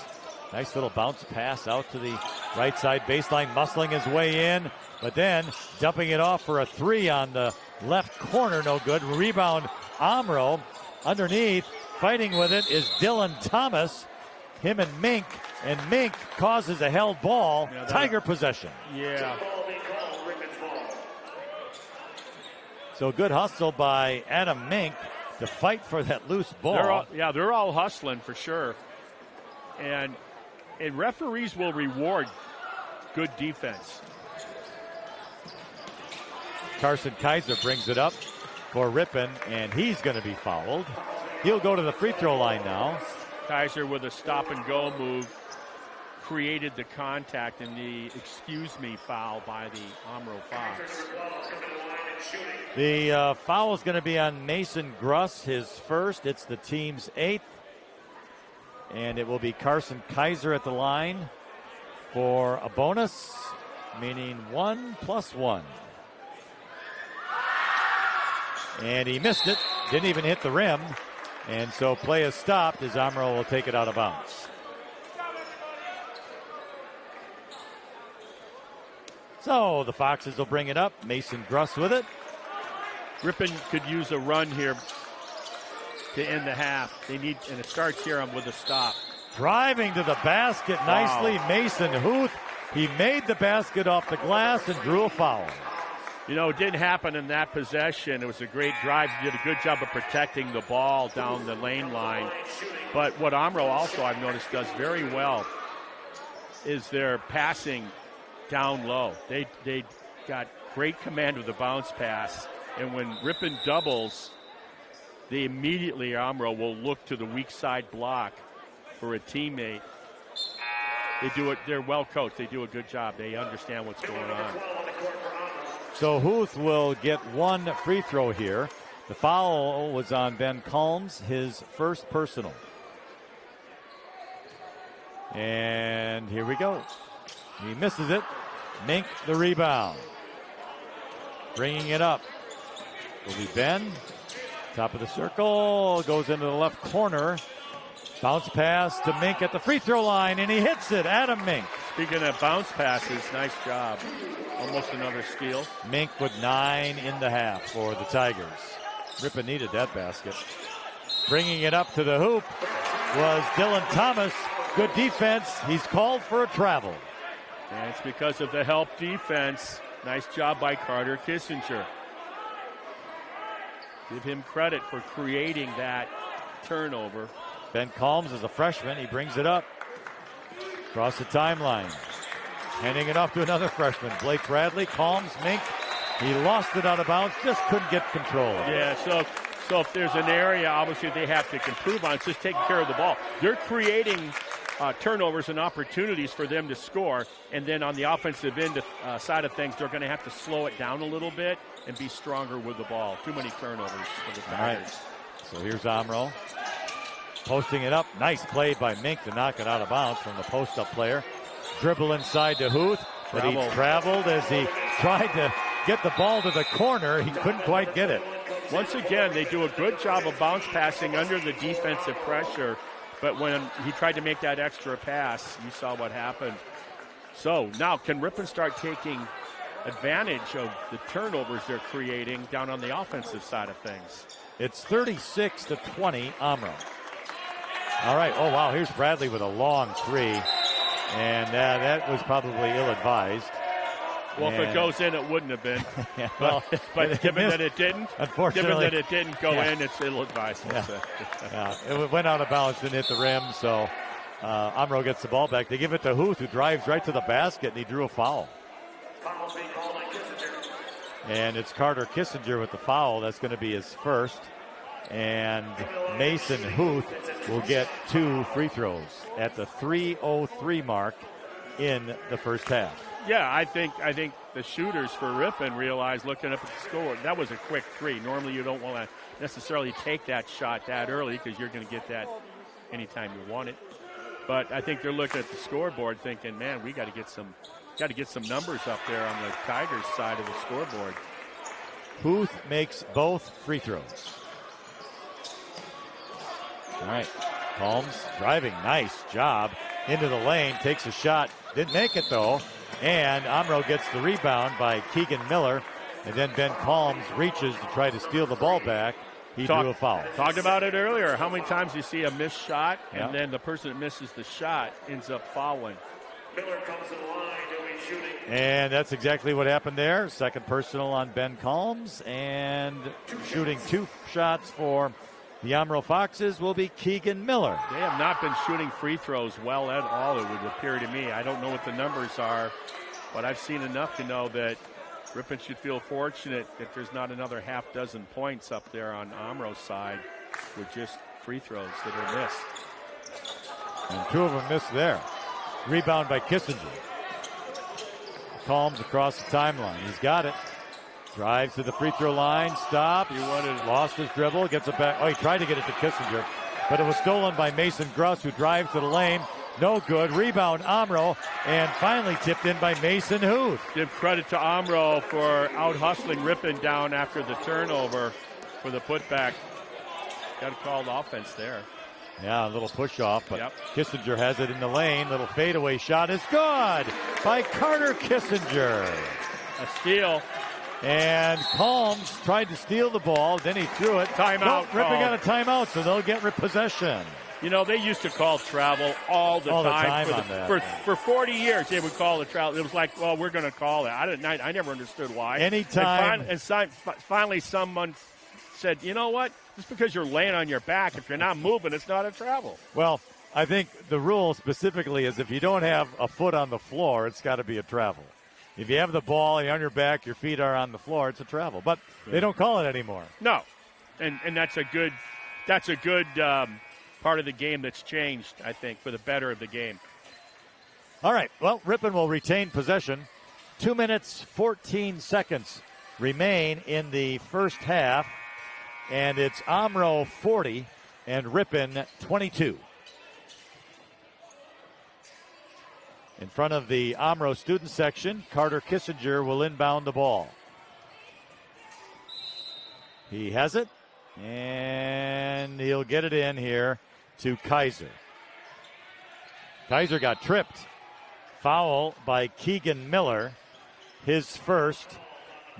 Nice little bounce pass out to the right side baseline, muscling his way in, but then dumping it off for a 3 on the left corner. No good. Rebound, Omro. Underneath, fighting with it is Dylan Thomas. Him and Mink causes a held ball. Yeah, Tiger possession. Yeah. So good hustle by Adam Mink to fight for that loose ball. They're all hustling for sure. And referees will reward good defense. Carson Kaiser brings it up for Ripon, and he's going to be fouled. He'll go to the free throw line now. Kaiser with a stop-and-go move created the contact and the excuse-me foul by the Omro Fox. The foul is going to be on Mason Gruss, his first. It's the team's 8th. And it will be Carson Kaiser at the line for a bonus, meaning 1+1. And he missed it, didn't even hit the rim. And so play is stopped as Omro will take it out of bounds. So the Foxes will bring it up. Mason Gruss with it. Ripon could use a run here to end the half. They need, and it starts here with a stop. Driving to the basket nicely, wow. Mason Huth. He made the basket off the glass and drew a foul. You know, it didn't happen in that possession. It was a great drive. He did a good job of protecting the ball down the lane line. But what Omro also, I've noticed, does very well is their passing down low. They got great command of the bounce pass. And when Ripon doubles, they immediately, Omro will look to the weak side block for a teammate. They do it. They're well coached. They do a good job. They understand what's going on. So Huth will get one free throw here. The foul was on Ben Calms, his first personal. And here we go. He misses it. Mink the rebound. Bringing it up will be Ben. Top of the circle. Goes into the left corner. Bounce pass to Mink at the free throw line, and he hits it. Adam Mink. Speaking of bounce passes, nice job. Almost another steal. Mink with 9 in the half for the Tigers. Ripon needed that basket. Bringing it up to the hoop was Dylan Thomas. Good defense. He's called for a travel. And it's because of the help defense. Nice job by Carter Kissinger. Give him credit for creating that turnover. Ben Calms is a freshman. He brings it up across the timeline. Handing it off to another freshman. Blake Bradley, Calms, Mink. He lost it out of bounds, just couldn't get control. Yeah, so if there's an area, obviously, they have to improve on, it's just taking care of the ball. They're creating turnovers and opportunities for them to score, and then on the offensive end side of things, they're going to have to slow it down a little bit and be stronger with the ball. Too many turnovers for the Tigers. All right. So here's Omro. Posting it up. Nice play by Mink to knock it out of bounds from the post-up player. Dribble inside to Huth, but he traveled as he tried to get the ball to the corner. He couldn't quite get it. Once again, they do a good job of bounce passing under the defensive pressure, but when he tried to make that extra pass, you saw what happened. So now can Ripon start taking advantage of the turnovers they're creating down on the offensive side of things? It's 36-20, Omro. All right. Oh, wow. Here's Bradley with a long three. And that was probably ill-advised. Well, if it goes in, it wouldn't have been. Yeah, but given that it didn't, go in, it's ill-advised. It went out of bounds, didn't hit the rim, so Omro gets the ball back. They give it to Huth, who drives right to the basket, and he drew a foul. And it's Carter Kissinger with the foul. That's going to be his first. And Mason Huth will get 2 free throws at the 3:03 mark in the first half. Yeah, I think the shooters for Ripon realized, looking up at the score, that was a quick three. Normally you don't want to necessarily take that shot that early because you're going to get that anytime you want it. But I think they're looking at the scoreboard thinking, man, we got to get some numbers up there on the Tigers side of the scoreboard. Huth makes both free throws. All right, Combs driving, nice job into the lane, takes a shot, didn't make it though, and Omro gets the rebound by Keegan Miller, and then Ben Combs reaches to try to steal the ball back. He drew a foul. Talked about it earlier, how many times you see a missed shot, and then the person that misses the shot ends up fouling. Miller comes to the line, he'll be shooting. And that's exactly what happened there. Second personal on Ben Combs, and shooting 2 shots for the Omro Foxes will be Keegan Miller. They have not been shooting free throws well at all, it would appear to me. I don't know what the numbers are, but I've seen enough to know that Ripon should feel fortunate that there's not another half dozen points up there on Omro's side with just free throws that are missed. And 2 of them missed there. Rebound by Kissinger. Combs across the timeline. He's got it. Drives to the free throw line, stops, lost his dribble, gets it back. Oh, he tried to get it to Kissinger, but it was stolen by Mason Krause, who drives to the lane. No good. Rebound, Omro, and finally tipped in by Mason Huth. Give credit to Omro for out-hustling Ripon down after the turnover for the putback. Got to call the offense there. Yeah, a little push-off, but Kissinger has it in the lane. Little fadeaway shot is good by Carter Kissinger. A steal. And Combs tried to steal the ball, then he threw it. Timeout. Ripon got a timeout, so they'll get possession. You know, they used to call travel all the time for 40 years. They would call the travel. It was like, well, we're going to call it. I never understood why. Anytime. And finally someone said, you know what? Just because you're laying on your back, if you're not moving, it's not a travel. Well, I think the rule specifically is if you don't have a foot on the floor, it's got to be a travel. If you have the ball, you're on your back, your feet are on the floor, it's a travel. But they don't call it anymore. No, and that's a good part of the game that's changed, I think, for the better of the game. All right, well, Ripon will retain possession. 2 minutes, 14 seconds remain in the first half, and it's Omro 40 and Ripon 22. In front of the Omro student section, Carter Kissinger will inbound the ball. He has it, and he'll get it in here to Kaiser. Kaiser got tripped. Foul by Keegan Miller, his first,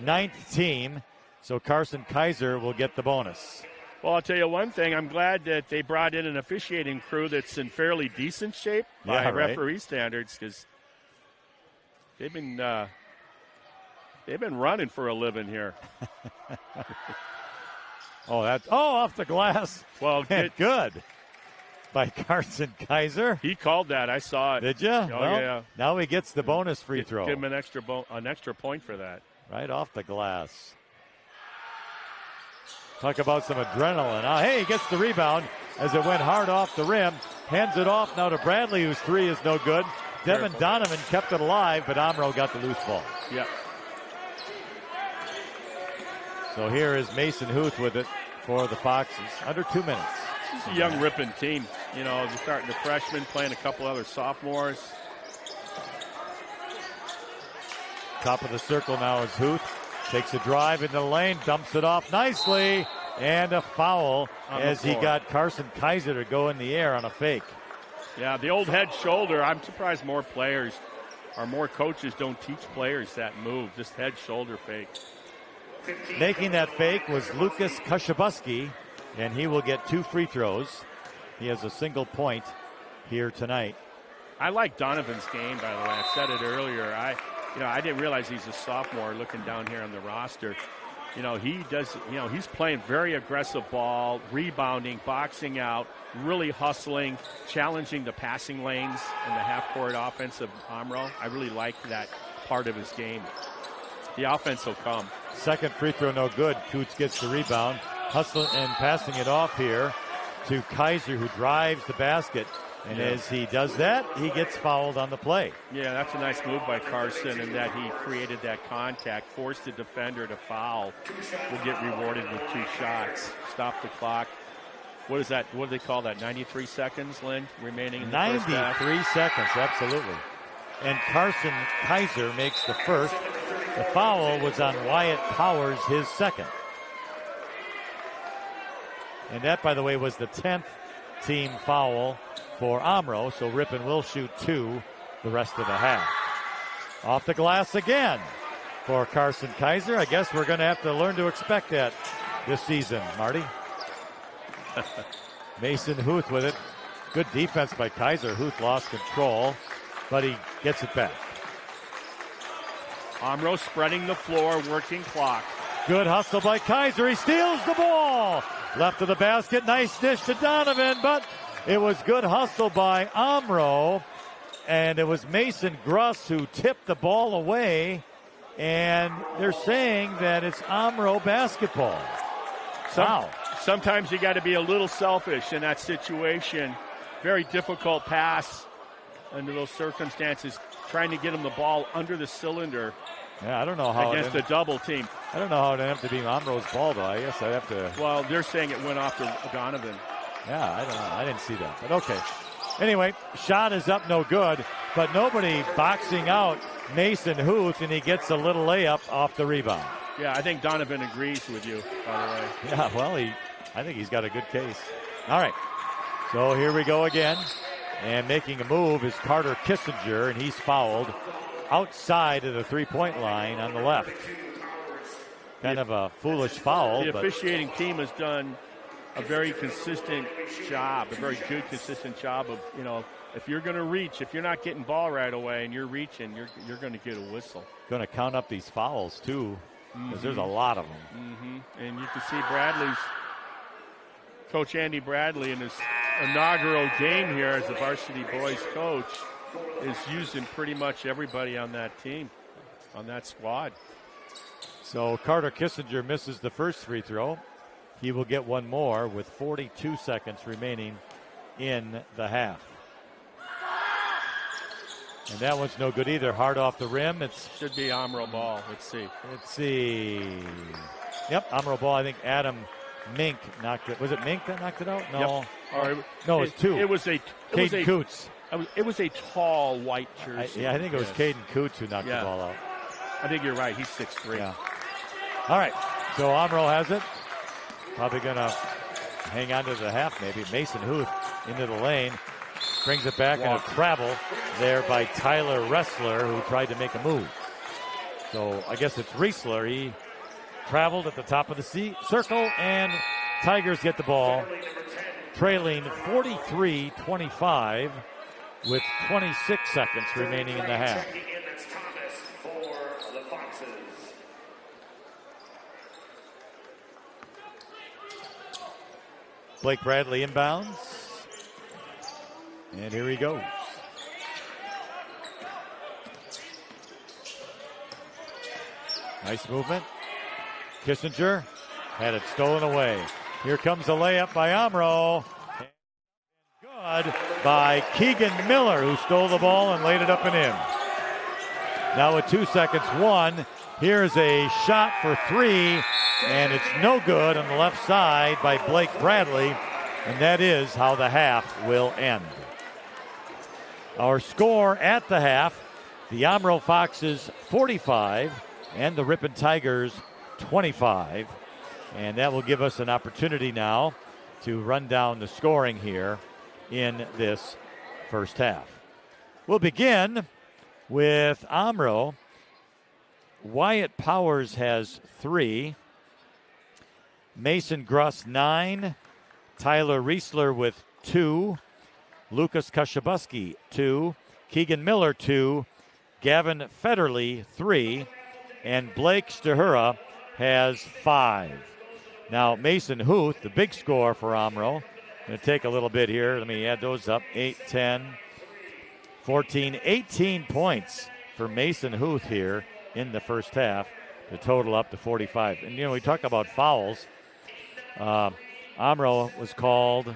9th team. So Carson Kaiser will get the bonus. Well, I'll tell you one thing. I'm glad that they brought in an officiating crew that's in fairly decent shape by referee standards, because they've been running for a living here. Off the glass. Well, good by Carson Kaiser. He called that. I saw it. Did you? Yeah. Now he gets the bonus free throw. Give him an extra point for that. Right off the glass. Talk about some adrenaline. He gets the rebound as it went hard off the rim. Hands it off now to Bradley, whose three is no good. Devin Donovan kept it alive, but Omro got the loose ball. Yeah. So here is Mason Huth with it. for the Foxes. Under 2 minutes. It's a young Ripon team. You know, they're starting the freshmen, playing a couple other sophomores. Top of the circle now is Huth. Takes a drive into the lane, dumps it off nicely, and a foul as he got Carson Kaiser to go in the air on a fake. Yeah, the old head shoulder. I'm surprised more players or more coaches don't teach players that move, just head shoulder fake. Making that fake was Lucas Kushabuski, and he will get 2 free throws. He has a single point here tonight. I like Donovan's game, by the way. I said it earlier. I didn't realize he's a sophomore looking down here on the roster. You know, he's playing very aggressive ball, rebounding, boxing out, really hustling, challenging the passing lanes in the half-court offense of Omro. I really like that part of his game. The offense will come. Second free throw, no good. Coots gets the rebound, hustling and passing it off here to Kaiser, who drives the basket. And as he does that, he gets fouled on the play. Yeah, that's a nice move by Carson in that he created that contact, forced the defender to foul. Will get rewarded with 2 shots. Stop the clock. What is that? What do they call that? 93 seconds, Lynn, remaining in the first half? 93 seconds, absolutely. And Carson Kaiser makes the first. The foul was on Wyatt Powers, his second. And that, by the way, was the 10th team foul for Omro, so Ripon will shoot 2 the rest of the half. Off the glass again for Carson Kaiser. I guess we're going to have to learn to expect that this season, Marty. Mason Huth with it. Good defense by Kaiser. Huth lost control, but he gets it back. Omro spreading the floor, working clock. Good hustle by Kaiser. He steals the ball. Left of the basket. Nice dish to Donovan, but it was good hustle by Omro, and it was Mason Gruss who tipped the ball away, and they're saying that it's Omro basketball. Wow. Sometimes you got to be a little selfish in that situation. Very difficult pass under those circumstances, trying to get him the ball under the cylinder. Yeah, I don't know how against a double team. I don't know how it ended up to be Omro's ball, though. I guess I'd have to. Well, they're saying it went off to Donovan. Yeah, I don't know. I didn't see that, but okay. Anyway, shot is up, no good, but nobody boxing out Mason Huth, and he gets a little layup off the rebound. Yeah, I think Donovan agrees with you, by the way. Yeah, well, I think he's got a good case. All right, so here we go again, and making a move is Carter Kissinger, and he's fouled outside of the three-point line on the left. Kind of a foolish foul. The officiating team has done a very consistent job, a very good consistent job of, you know, if you're going to reach, if you're not getting ball right away and you're reaching, you're going to get a whistle. Going to count up these fouls, too, because there's a lot of them. Mm-hmm. And you can see Bradley's, Coach Andy Bradley, in his inaugural game here as the varsity boys coach, is using pretty much everybody on that team, on that squad. So Carter Kissinger misses the first free throw. He will get one more with 42 seconds remaining in the half. And that one's no good either. Hard off the rim. It should be Omro ball. Let's see. Yep, Omro ball. I think Adam Mink knocked it. Was it Mink that knocked it out? No. Yep. No, it was 2. It was Caden Coots. It was a tall white jersey. I think it was Caden Coots who knocked the ball out. I think you're right. He's 6'3". Yeah. All right. So Omro has it. Probably going to hang on to the half maybe. Mason Huth into the lane. Brings it back, and a travel there by Tyler Ressler, who tried to make a move. So I guess it's Riesler. He traveled at the top of the circle, and Tigers get the ball, trailing 43-25 with 26 seconds remaining in the half. Blake Bradley inbounds. And here he goes. Nice movement. Kissinger had it stolen away. Here comes the layup by Omro. Good by Keegan Miller, who stole the ball and laid it up and in. Now with 2 seconds, 1, Here's a shot for three, and it's no good on the left side by Blake Bradley, and that is how the half will end. Our score at the half, the Omro Foxes 45 and the Ripon Tigers 25. And that will give us an opportunity now to run down the scoring here in this first half. We'll begin with Omro. Wyatt Powers has 3. Mason Gruss 9. Tyler Riesler with 2. Lucas Kashabuski 2. Keegan Miller 2. Gavin Federley 3. And Blake Stahura has 5. Now Mason Huth, the big score for Omro. Going to take a little bit here. Let me add those up. 8, 10, 14, 18 points for Mason Huth here in the first half to total up to 45. And, we talk about fouls. Omro was called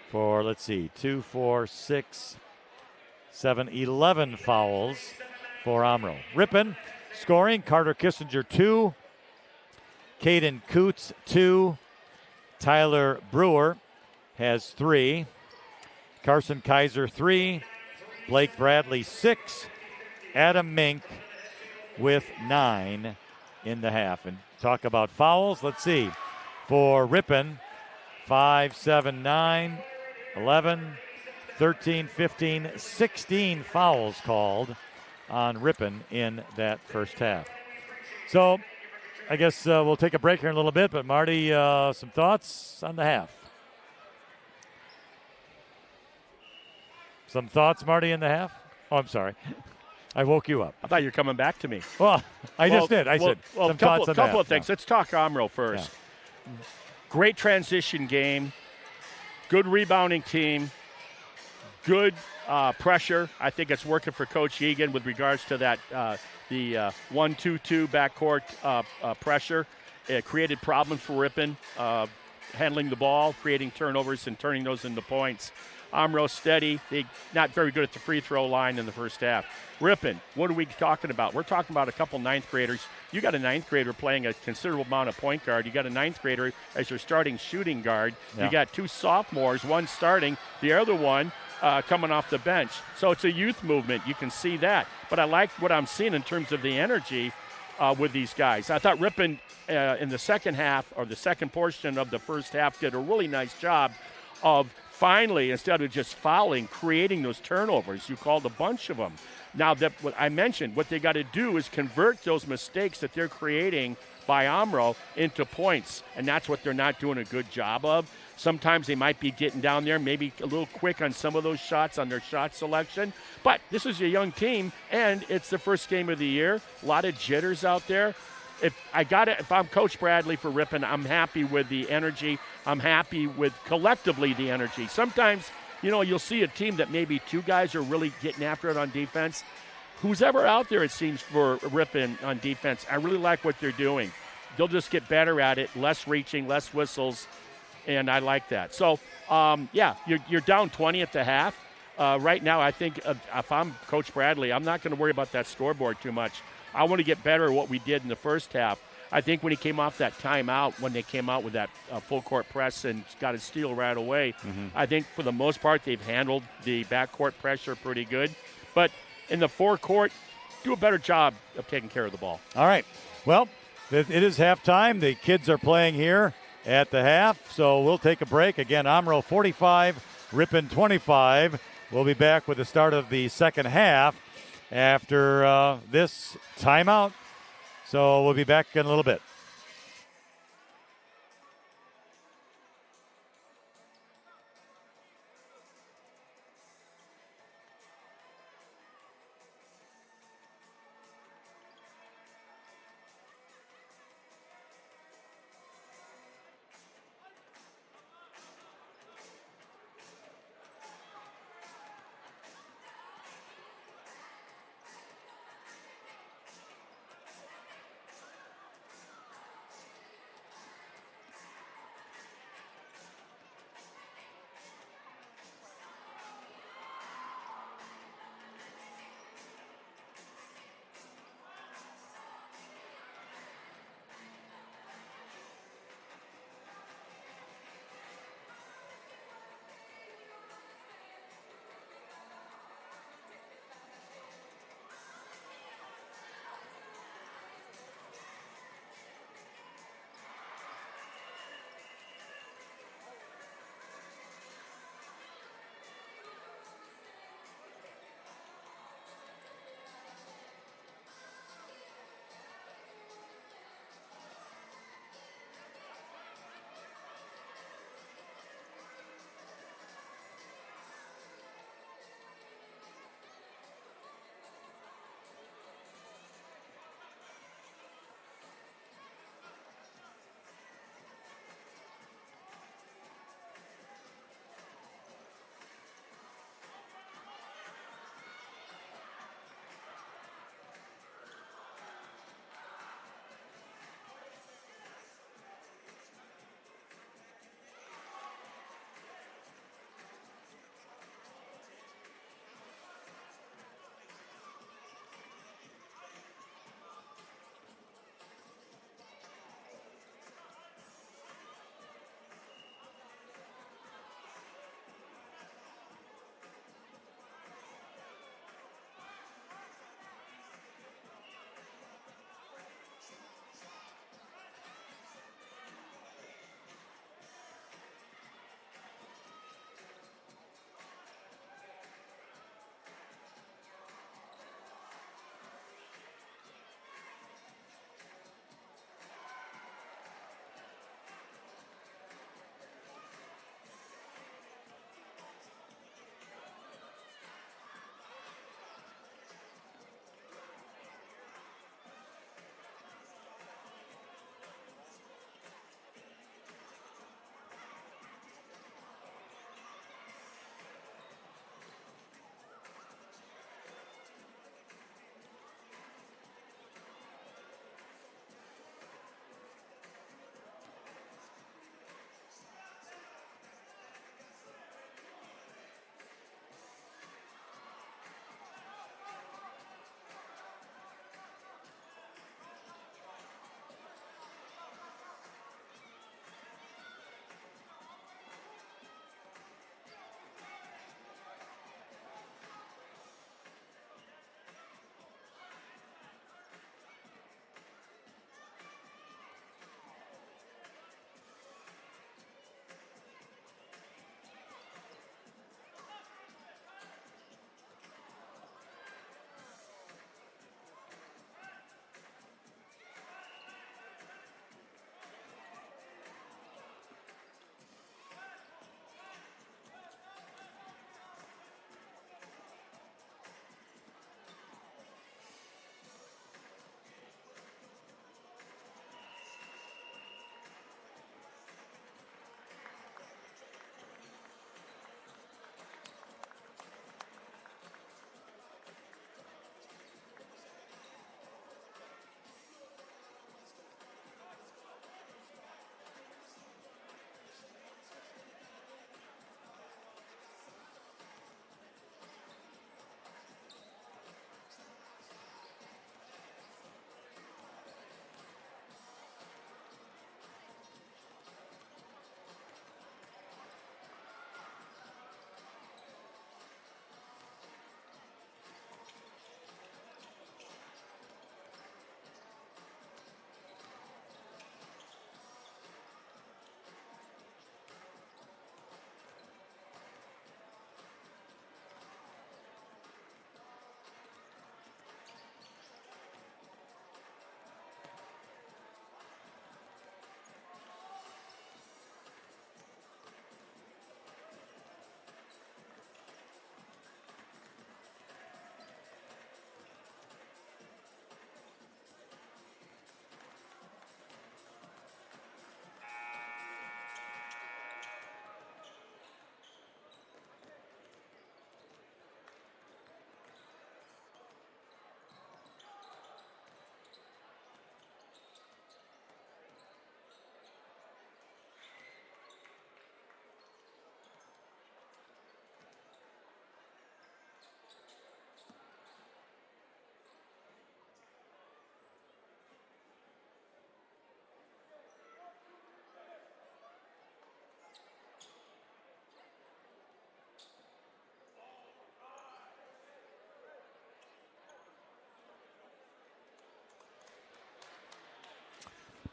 for, 2, 4, 6, 7, 11 fouls for Omro. Ripon scoring, Carter Kissinger 2, Caden Coots 2, Tyler Brewer has 3, Carson Kaiser 3, Blake Bradley 6, Adam Mink with 9 in the half. And talk about fouls, let's see. For Ripon, 5, 7, 9, 11, 13, 15, 16 fouls called on Ripon in that first half. So I guess we'll take a break here in a little bit, but Marty, some thoughts on the half? Some thoughts, Marty, in the half? Oh, I'm sorry. I woke you up. I thought you were coming back to me. Well, I just did. I said some thoughts on that. A couple of things. Let's talk Omro first. Yeah. Great transition game. Good rebounding team. Good pressure. I think it's working for Coach Egan with regards to that the 1-2-2 backcourt pressure. It created problems for Ripon, handling the ball, creating turnovers, and turning those into points. Omro steady. They not very good at the free throw line in the first half. Ripon, what are we talking about? We're talking about a couple ninth graders. You got a ninth grader playing a considerable amount of point guard. You got a ninth grader as your starting shooting guard. Yeah. You got 2 sophomores, one starting, the other one coming off the bench. So it's a youth movement. You can see that. But I like what I'm seeing in terms of the energy with these guys. I thought Ripon in the second half, or the second portion of the first half, did a really nice job of finally, instead of just fouling, creating those turnovers. You called a bunch of them. Now, that what I mentioned, what they got to do is convert those mistakes that they're creating by Omro into points, and that's what they're not doing a good job of. Sometimes they might be getting down there, maybe a little quick on some of those shots, on their shot selection. But this is a young team, and it's the first game of the year. A lot of jitters out there. If I'm Coach Bradley for Ripon, I'm happy with the energy. I'm happy with collectively the energy. Sometimes, you'll see a team that maybe 2 guys are really getting after it on defense. Who's ever out there, it seems, for Ripon on defense, I really like what they're doing. They'll just get better at it, less reaching, less whistles, and I like that. So, you're down 20 at the half. Right now, I think if I'm Coach Bradley, I'm not going to worry about that scoreboard too much. I want to get better at what we did in the first half. I think when he came off that timeout, when they came out with that full court press and got a steal right away, I think for the most part they've handled the backcourt pressure pretty good. But in the forecourt, do a better job of taking care of the ball. All right. Well, it is halftime. The kids are playing here at the half, so we'll take a break. Again, Omro 45, Ripon 25. We'll be back with the start of the second half after this timeout. So we'll be back in a little bit.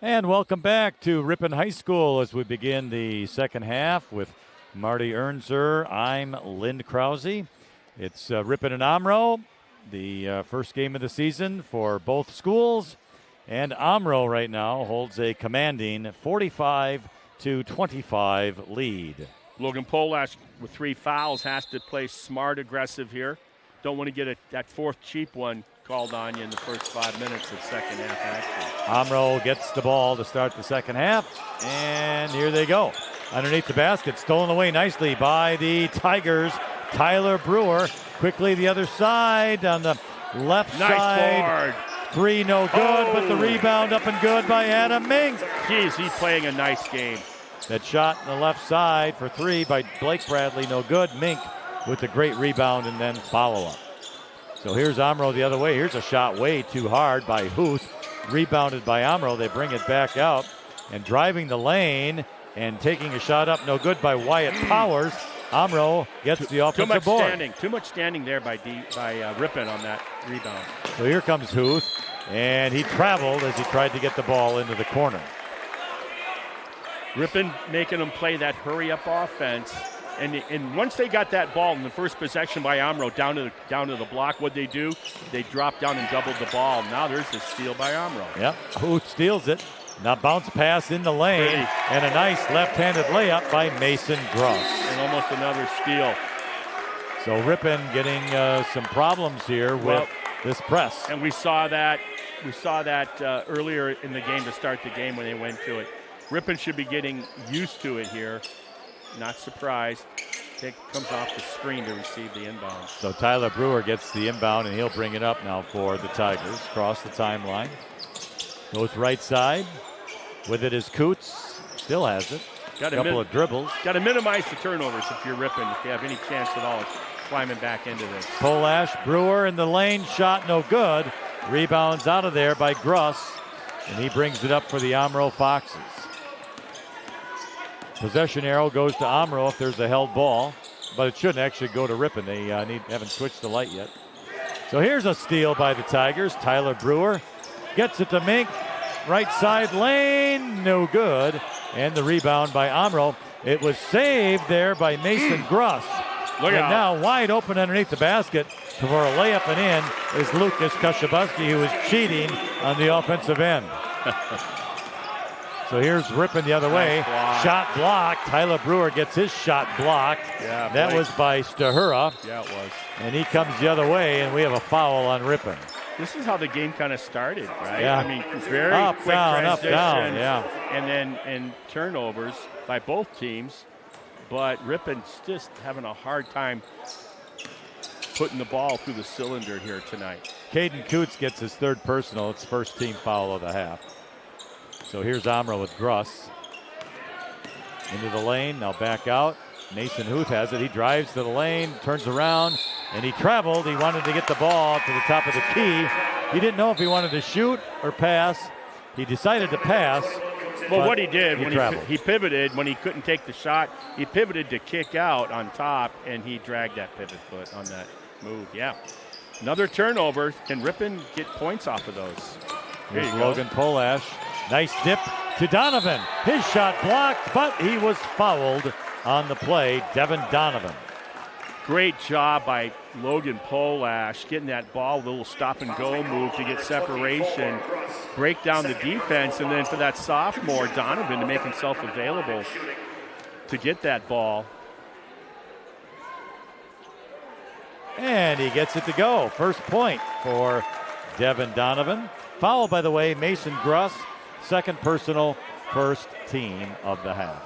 And welcome back to Ripon High School as we begin the second half with Marty Ernser. I'm Lynn Krause. It's Ripon and Omro, the first game of the season for both schools. And Omro right now holds a commanding 45-25 lead. Logan Polash with 3 fouls has to play smart, aggressive here. Don't want to get that fourth cheap one called on you in the first 5 minutes of second half action. Omro gets the ball to start the second half, and here they go. Underneath the basket, stolen away nicely by the Tigers. Tyler Brewer quickly the other side on the left nice side. Board. 3 no good, but the rebound up and good by Adam Mink. Geez, he's playing a nice game. That shot on the left side for 3 by Blake Bradley, no good. Mink with a great rebound and then follow-up. So here's Omro the other way. Here's a shot way too hard by Huth. Rebounded by Omro. They bring it back out. And driving the lane and taking a shot up, no good by Wyatt Powers. Omro gets the offensive board. Too much standing there by Ripon on that rebound. So here comes Huth. And he traveled as he tried to get the ball into the corner. Ripon making them play that hurry-up offense. And once they got that ball in the first possession by Omro down to the block, what'd they do? They dropped down and doubled the ball. Now there's a steal by Omro. Yep, Huth steals it. Now bounce pass in the lane. Pretty. And a nice left-handed layup by Mason Krause. And almost another steal. So Ripon getting some problems here with this press. And we saw that earlier in the game to start the game when they went to it. Ripon should be getting used to it here. Not surprised. Comes off the screen to receive the inbound. So Tyler Brewer gets the inbound, and he'll bring it up now for the Tigers. Cross the timeline. Goes right side. With it is Coots. Still has it. Couple of dribbles. Got to minimize the turnovers if you're Ripon, if you have any chance at all of climbing back into this. Polash, Brewer in the lane. Shot no good. Rebounds out of there by Gruss. And he brings it up for the Omro Foxes. Possession arrow goes to Omro if there's a held ball, but it shouldn't actually go to Ripon. They haven't switched the light yet. So here's a steal by the Tigers. Tyler Brewer gets it to Mink. Right side lane, no good. And the rebound by Omro. It was saved there by Mason Gruss. Look out. Now wide open underneath the basket for a layup and in is Lucas Kushabuski, who is cheating on the offensive end. So here's Ripon the other way. Block. Shot blocked. Tyler Brewer gets his shot blocked. Yeah, that was by Stahura. Yeah, it was. And he comes the other way, and we have a foul on Ripon. This is how the game kind of started, right? Yeah. I mean, very up, quick down, transition. up, down, yeah. And turnovers by both teams. But Ripon's just having a hard time putting the ball through the cylinder here tonight. Caden Coots gets his third personal. It's first team foul of the half. So here's Omro with Gruss. Into the lane, now back out. Mason Huth has it. He drives to the lane, turns around, and he traveled. He wanted to get the ball to the top of the key. He didn't know if he wanted to shoot or pass. He decided to pass. Well, what he did when he pivoted, when he couldn't take the shot, he pivoted to kick out on top, and he dragged that pivot foot on that move. Yeah. Another turnover. Can Ripon get points off of those? Here's Logan Polash. Nice dip to Donovan. His shot blocked, but he was fouled on the play. Devin Donovan. Great job by Logan Polash getting that ball, a little stop-and-go move to get separation, break down the defense, and then for that sophomore, Donovan, to make himself available to get that ball. And he gets it to go. First point for Devin Donovan. Foul, by the way, Mason Gruss. Second personal, first team of the half.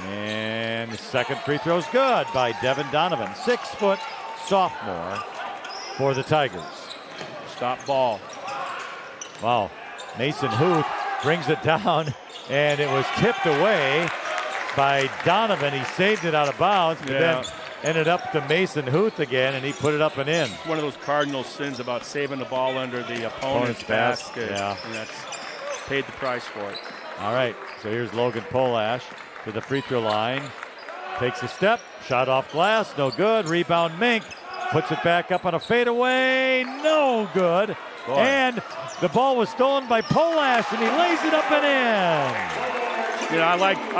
And the second free throw is good by Devin Donovan. 6-foot sophomore for the Tigers. Stop ball. Wow. Mason Huth brings it down, and it was tipped away by Donovan. He saved it out of bounds, but then ended up to Mason Huth again, and he put it up and in. It's one of those cardinal sins about saving the ball under the opponent's basket. Yeah. And that's paid the price for it. All right, so here's Logan Polash to the free throw line. Takes a step, shot off glass, no good. Rebound Mink. puts it back up on a fadeaway. No good. Boy. And the ball was stolen by Polash, and he lays it up and in. You know, I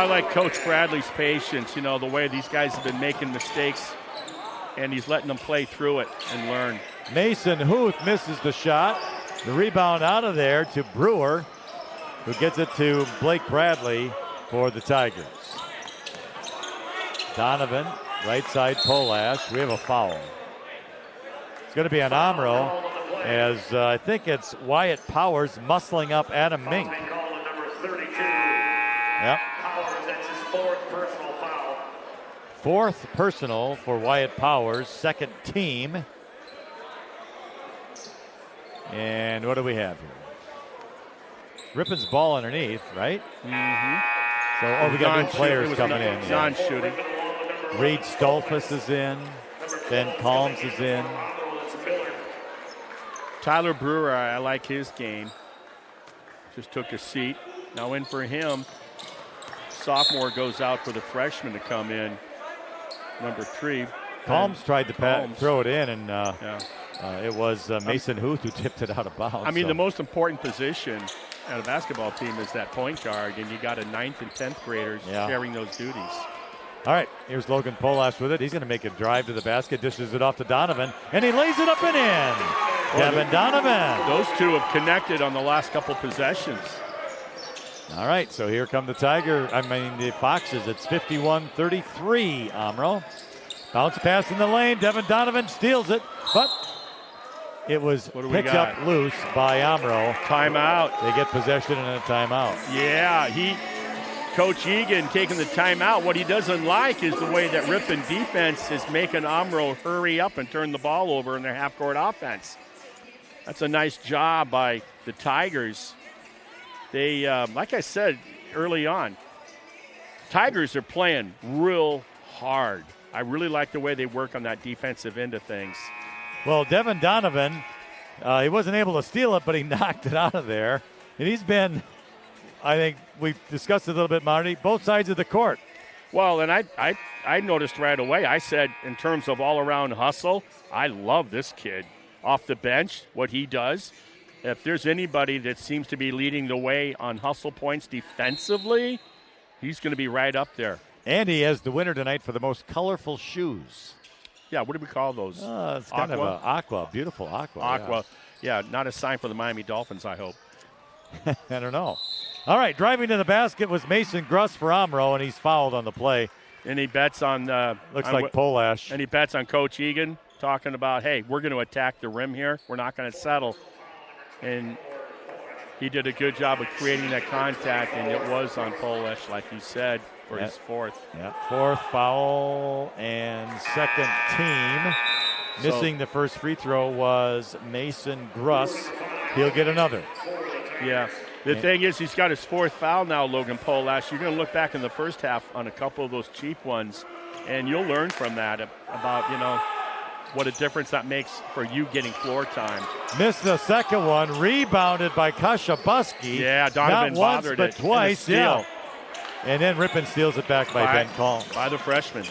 like Coach Bradley's patience. You know, the way these guys have been making mistakes, and he's letting them play through it and learn. Mason Huth misses the shot. The rebound out of there to Brewer, who gets it to Blake Bradley for the Tigers. Donovan, right side Polash. We have a foul. It's going to be on Omro, as I think it's Wyatt Powers muscling up Adam Mink. Yep. Powers, that's his fourth personal foul. Fourth personal for Wyatt Powers, second team. And what do we have here? Ripon's ball underneath, right? Mm-hmm. So, we got new players coming in. Non-shooting. Reed Stolfus is in. Ben Calms is in. Tyler Brewer, I like his game. Just took a seat. Now in for him. Sophomore goes out for the freshman to come in. Number 3. Calms tried to throw it in, and it was Mason Huth who tipped it out of bounds. I mean, the most important position at a basketball team is that point guard, and you got a 9th and 10th graders sharing those duties. All right, here's Logan Polash with it. He's going to make a drive to the basket, dishes it off to Donovan, and he lays it up and in. Devin Donovan. Those two have connected on the last couple possessions. All right, so here come the the Foxes. It's 51-33, Omro. Bounce pass in the lane. Devin Donovan steals it, but it was picked up loose by Omro. Timeout. They get possession and a timeout. Yeah, Coach Egan taking the timeout. What he doesn't like is the way that Ripon defense is making Omro hurry up and turn the ball over in their half-court offense. That's a nice job by the Tigers. They, like I said early on, Tigers are playing real hard. I really like the way they work on that defensive end of things. Well, Devin Donovan, he wasn't able to steal it, but he knocked it out of there. And he's been, I think we discussed it a little bit, Marty, both sides of the court. Well, and I noticed right away, I said in terms of all-around hustle, I love this kid. Off the bench, what he does. If there's anybody that seems to be leading the way on hustle points defensively, he's going to be right up there. And he has the winner tonight for the most colorful shoes. Yeah, what do we call those? It's kind of an aqua, beautiful aqua. Aqua. Yeah, not a sign for the Miami Dolphins, I hope. I don't know. All right, driving to the basket was Mason Gruss for Omro, and he's fouled on the play. And he bets on looks like Polash. And he bets on Coach Egan, talking about, hey, we're going to attack the rim here. We're not going to settle. And he did a good job of creating that contact, and it was on Polash, like you said, for his fourth. Yeah, fourth foul and second team. Missing the first free throw was Mason Gruss. He'll get another. Yeah. The thing is, he's got his fourth foul now, Logan Polash. You're going to look back in the first half on a couple of those cheap ones, and you'll learn from that about, what a difference that makes for you getting floor time. Missed the second one, rebounded by Kashabuski. Yeah, Donovan not once, bothered but it. twice. Yeah. And then Ripon steals it back by Ben Calms. By the freshman.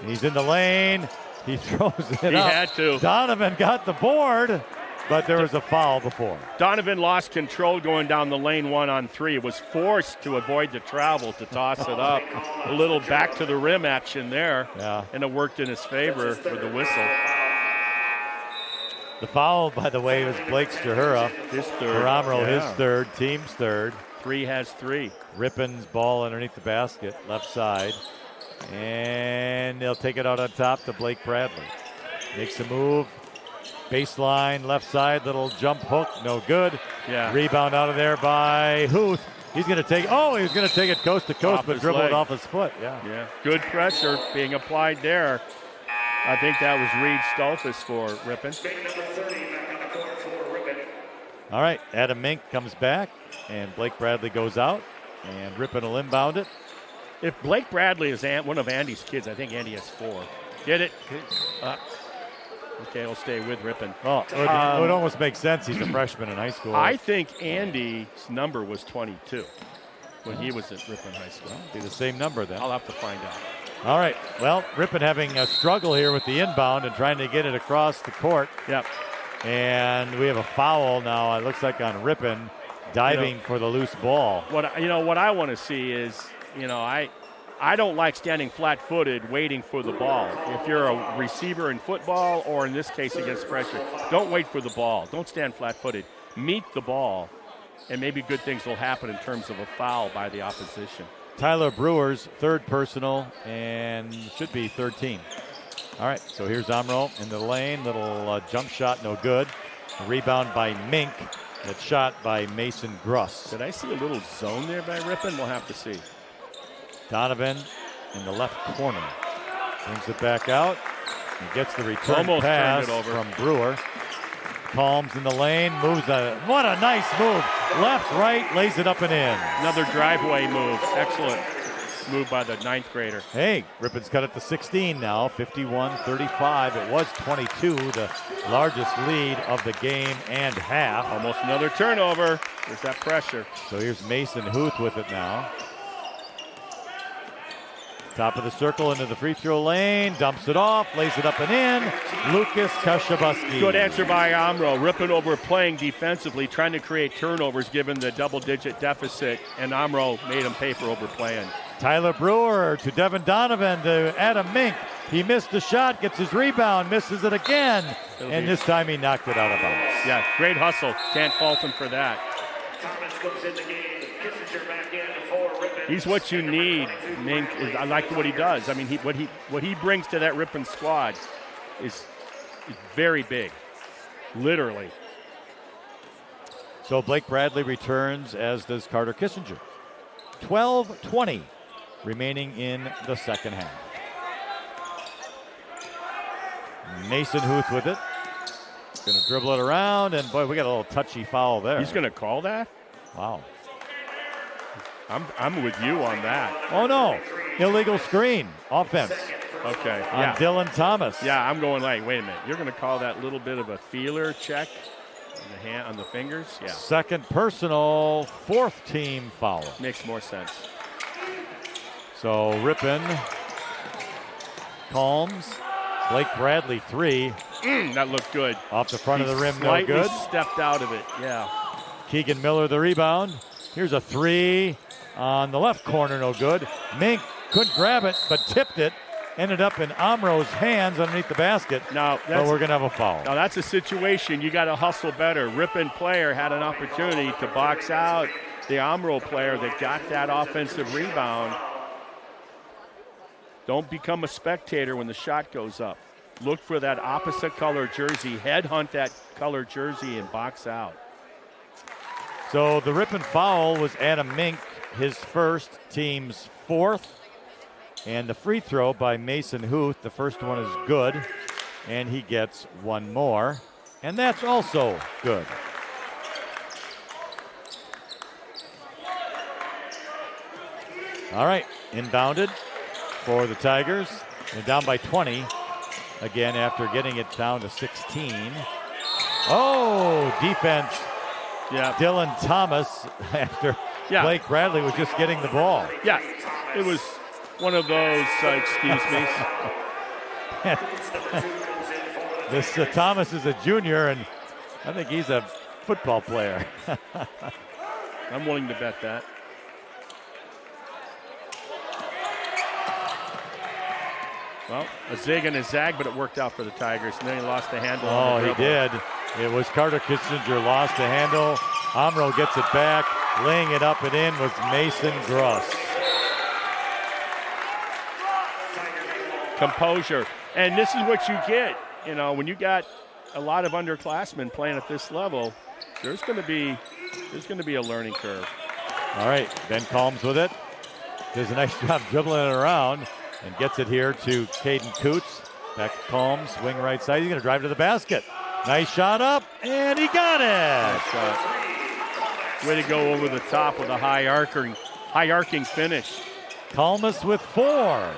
He's in the lane. He throws it up. He had to. Donovan got the board, but there was a foul before. Donovan lost control going down the lane 1-on-3. Was forced to avoid the travel to toss it up. A little back to the rim action there. Yeah. And it worked in his favor with the whistle. The foul, by the way, was Blake Stahura. His third. For Omro, his third, team's third. 3 has 3. Ripon's ball underneath the basket, left side. And they'll take it out on top to Blake Bradley. Makes a move. Baseline, left side, little jump hook, no good. Yeah. Rebound out of there by Huth. He's going to take, he was going to take it coast to coast, but dribbled off his foot. Yeah. Good pressure being applied there. I think that was Reed Stolfus for Ripon. All right, Adam Mink comes back, and Blake Bradley goes out, and Ripon will inbound it. If Blake Bradley is one of Andy's kids, I think Andy has 4. Get it? Okay, I'll stay with Ripon. Oh, it would almost make sense. He's a freshman in high school. I think Andy's number was 22 when he was at Ripon High School. Be the same number then. I'll have to find out. All right. Well, Ripon having a struggle here with the inbound and trying to get it across the court. Yep. And we have a foul now, it looks like, on Ripon, diving for the loose ball. What I want to see is, I don't like standing flat-footed waiting for the ball. If you're a receiver in football or in this case against pressure, don't wait for the ball. Don't stand flat-footed. Meet the ball, and maybe good things will happen in terms of a foul by the opposition. Tyler Brewer's third personal and should be third team. All right, so here's Omro in the lane. Little jump shot, no good. A rebound by Mink. It's shot by Mason Gruss. Did I see a little zone there by Ripon? We'll have to see. Donovan in the left corner. Brings it back out. He gets the return Almost pass turned it over. from Brewer. Calms in the lane. Moves. What a nice move. Left, right, lays it up and in. Another driveway move. Excellent move by the ninth grader. Hey, Ripon's cut it to 16 now, 51-35. It was 22, the largest lead of the game and half. Almost another turnover. There's that pressure. So here's Mason Huth with it now. Top of the circle into the free throw lane, dumps it off, lays it up and in. Lucas Kashabuski. Good answer by Omro. Ripon overplaying defensively, trying to create turnovers given the double-digit deficit, and Omro made him pay for overplaying. Tyler Brewer to Devin Donovan to Adam Mink. He missed the shot, gets his rebound, misses it again, and this time he knocked it out of bounds. Yeah, great hustle. Can't fault him for that. Thomas comes in the game. Kissinger back in for Ripon. He's what you need. Mink I like what he does. I mean, what he brings to that Ripon squad is very big, literally. So Blake Bradley returns, as does Carter Kissinger. 12:20 remaining in the second half. Mason Huth with it. Going to dribble it around, and boy, we got a little touchy foul there. He's going to call that? Wow. I'm with you on that. Oh, no. Illegal screen. Offense. Okay. On Yeah. Dylan Thomas. Yeah, I'm going like, wait a minute. You're going to call that little bit of a feeler check on the hand, on the fingers? Yeah. Second personal, fourth team foul. Makes more sense. So Ripon calms. Blake Bradley, three. That looked good. Off the front of the rim, no Slightly good. Stepped out of it, yeah. Keegan Miller, the rebound. Here's a three on the left corner, no good. Mink couldn't grab it, but tipped it. Ended up in Omro's hands underneath the basket. Now, but we're going to have a foul. Now, that's a situation you got to hustle better. Ripon player had an opportunity to box out the Omro player that got that offensive rebound. Don't become a spectator when the shot goes up. Look for that opposite color jersey. Headhunt that color jersey and box out. So the Ripon foul was Adam Mink, his first, team's fourth. And the free throw by Mason Huth, the first one is good. And he gets one more. And that's also good. All right, inbounded for the Tigers. They're down by 20. Again, after getting it down to 16. Oh, defense. Yeah. Dylan Thomas after Blake Bradley was just getting the ball. Yeah, it was one of those, excuse me. This Thomas is a junior, and I think he's a football player. I'm willing to bet that. Well, a zig and a zag, but it worked out for the Tigers, and then he lost the handle. Oh, he did. It was Carter Kissinger lost the handle. Omro gets it back. Laying it up and in was Mason Gruss. Composure. And this is what you get. You know, when you got a lot of underclassmen playing at this level, there's going to be a learning curve. All right, Ben Calms with it. Does a nice job dribbling it around and gets it here to Caden Coots. Back to Calms, wing right side. He's going to drive to the basket. Nice shot up, and he got it. Nice shot. Way to go over the top with a high arcing finish. Calmus with 4.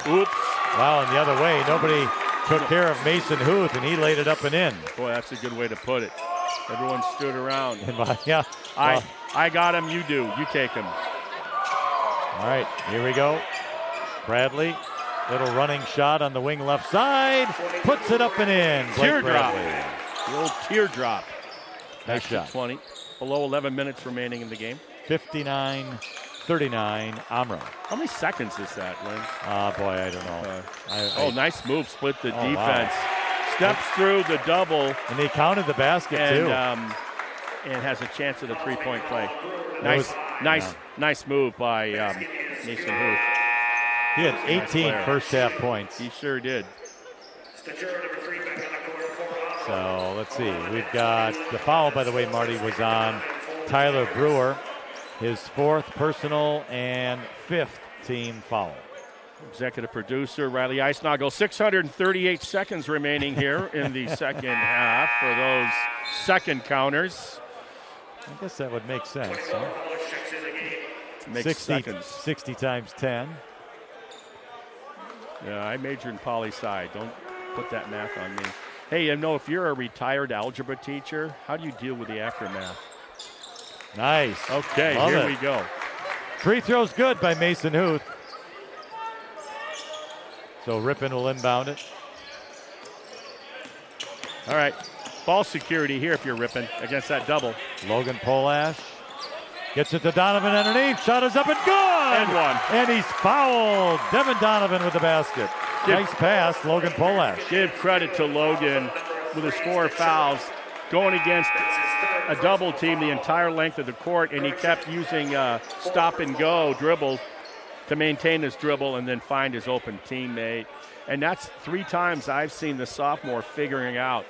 Oops. Wow, and the other way, nobody took care of Mason Huth, and he laid it up and in. Boy, that's a good way to put it. Everyone stood around. Yeah. I got him, you do. You take him. All right, here we go. Bradley Little running shot on the wing left side. Puts it up and in. Teardrop. The old teardrop. Nice shot. 20. Below 11 minutes remaining in the game. 59-39, Omro. How many seconds is that, Lynn? Boy, I don't know. Nice move. Split the defense. Wow. Steps through the double. And they counted the basket, too. And has a chance at a three-point play. Nice move by Mason Huth. He had 18 first-half points. He sure did. So, let's see. We've got the foul, by the way, Marty, was on Tyler Brewer. His 4th personal and 5th team foul. Executive producer Riley Eisnagel. 638 seconds remaining here in the second half for those second counters. I guess that would make sense. Huh? Makes seconds. 60 times 10. Yeah, I majored in poli-sci. Don't put that math on me. Hey, if you're a retired algebra teacher, how do you deal with the aftermath? Nice. Okay, Love here it. we go. Free throw's good by Mason Huth. So Ripon will inbound it. All right. Ball security here if you're Ripon against that double. Logan Polash gets it to Donovan underneath. Shot is up and good. And one. And he's fouled. Devin Donovan with the basket. Nice pass, Logan Polash. Give credit to Logan with his 4 fouls, going against a double team the entire length of the court, and he kept using stop-and-go dribble to maintain his dribble and then find his open teammate. And that's 3 times I've seen the sophomore figuring out.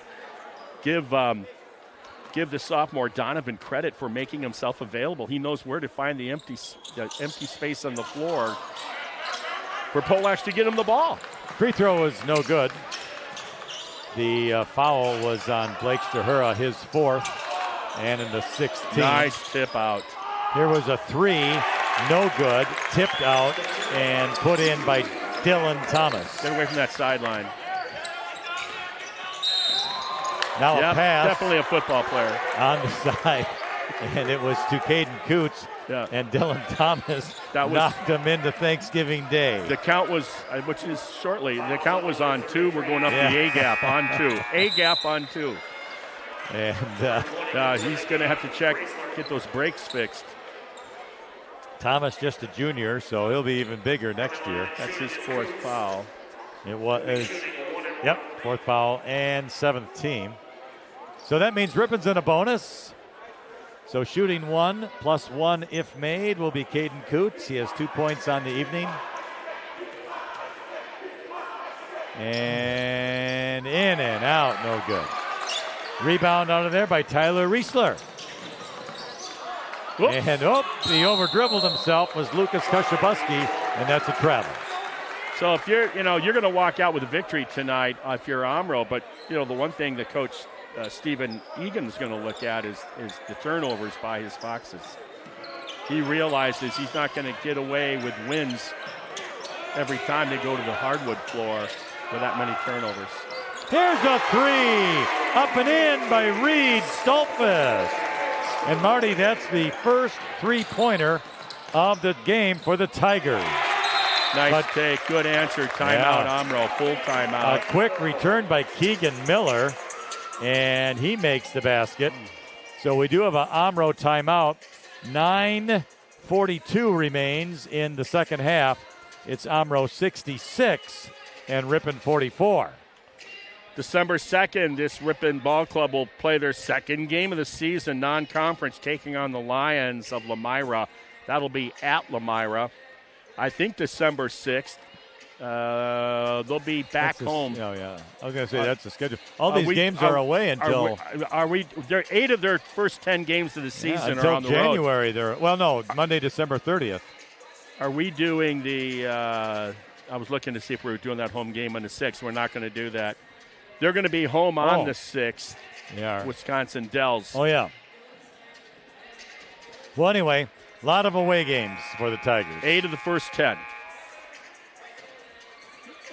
Give the sophomore Donovan credit for making himself available. He knows where to find the empty space on the floor for Polash to get him the ball. Free throw was no good. The foul was on Blake Stahura, his 4th, and in the 16th. Nice tip out. Here was a 3, no good, tipped out and put in by Dylan Thomas. Get away from that sideline. Now a pass. Definitely a football player. On the side, and it was to Caden Coots, and Dylan Thomas knocked him into Thanksgiving Day. The count was, which is shortly, the count was on 2. We're going up the A-gap on 2. A-gap on 2. And he's going to have to get those brakes fixed. Thomas just a junior, so he'll be even bigger next year. That's his 4th foul. It was, 4th foul and 7th team. So that means Ripon's in a bonus. So shooting 1 plus 1 if made will be Caden Coots. He has 2 points on the evening. And in and out, no good. Rebound out of there by Tyler Riesler. Whoops. And he over-dribbled himself was Lucas Kushabuski, and that's a travel. So if you're going to walk out with a victory tonight if you're Omro, but, the one thing that Coach Stephen Egan's going to look at is the turnovers by his Foxes. He realizes he's not going to get away with wins every time they go to the hardwood floor with that many turnovers. Here's a 3, up and in by Reed Stolfus. And Marty, that's the first 3-pointer of the game for the Tigers. Nice take, good answer, timeout, Omro, full timeout. A quick return by Keegan Miller, and he makes the basket. So we do have an Omro timeout. 9:42 remains in the second half. It's Omro 66 and Ripon 44. December 2nd, this Ripon Ball Club will play their second game of the season, non-conference, taking on the Lions of Lamira. That'll be at Lamira. I think December 6th. They'll be back home. I was going to say that's the schedule. All these games are away until. They're 8 of their first 10 games of the season are on the January. road. Monday, December 30th. Are we doing the? I was looking to see if we were doing that home game on the 6th. We're not going to do that. They're going to be home on the 6th. Yeah. Wisconsin Dells. Oh yeah. Well, anyway, a lot of away games for the Tigers. 8 of the first 10.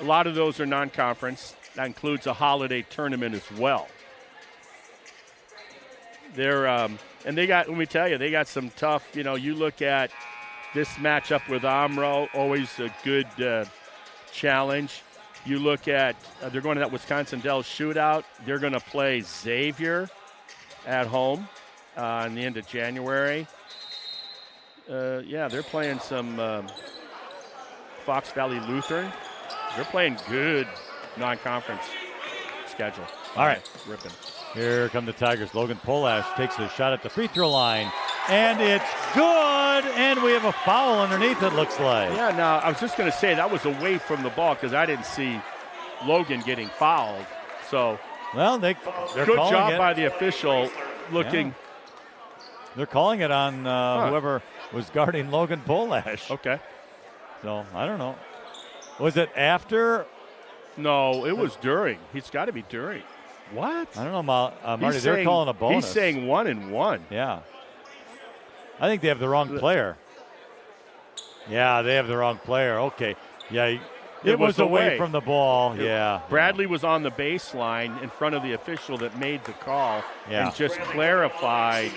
A lot of those are non-conference. That includes a holiday tournament as well. They're and they got. Let me tell you, they got some tough. You look at this matchup with Omro. Always a good challenge. You look at, they're going to that Wisconsin Dells shootout. They're going to play Xavier at home in the end of January. They're playing some Fox Valley Lutheran. They're playing good non-conference schedule. All right. Ripon. Here come the Tigers. Logan Polash takes a shot at the free throw line, and it's good, and we have a foul underneath, it looks like. Yeah, now, I was just going to say that was away from the ball because I didn't see Logan getting fouled. So, well, they're good calling job it. by the official looking. Yeah. They're calling it on whoever was guarding Logan Polash. Okay. So, I don't know. Was it after? No, it was during. It's got to be during. What? I don't know, Marty. They're calling a bonus. He's saying 1-1. Yeah. I think they have the wrong player. Yeah, they have the wrong player. Okay. Yeah, it was away from the ball. Yeah. Bradley was on the baseline in front of the official that made the call and just clarified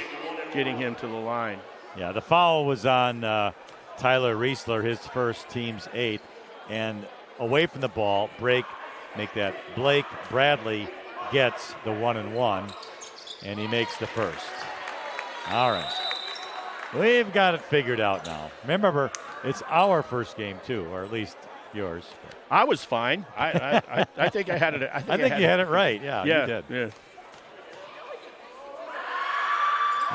getting him to the line. Yeah, the foul was on Tyler Riesler, his first, team's 8th. And away from the ball, make that Blake Bradley gets the 1-1, and he makes the first. All right. We've got it figured out now. Remember, it's our first game, too, or at least yours. I was fine. I think I had it. I think you had it right. Yeah, you did. Yeah.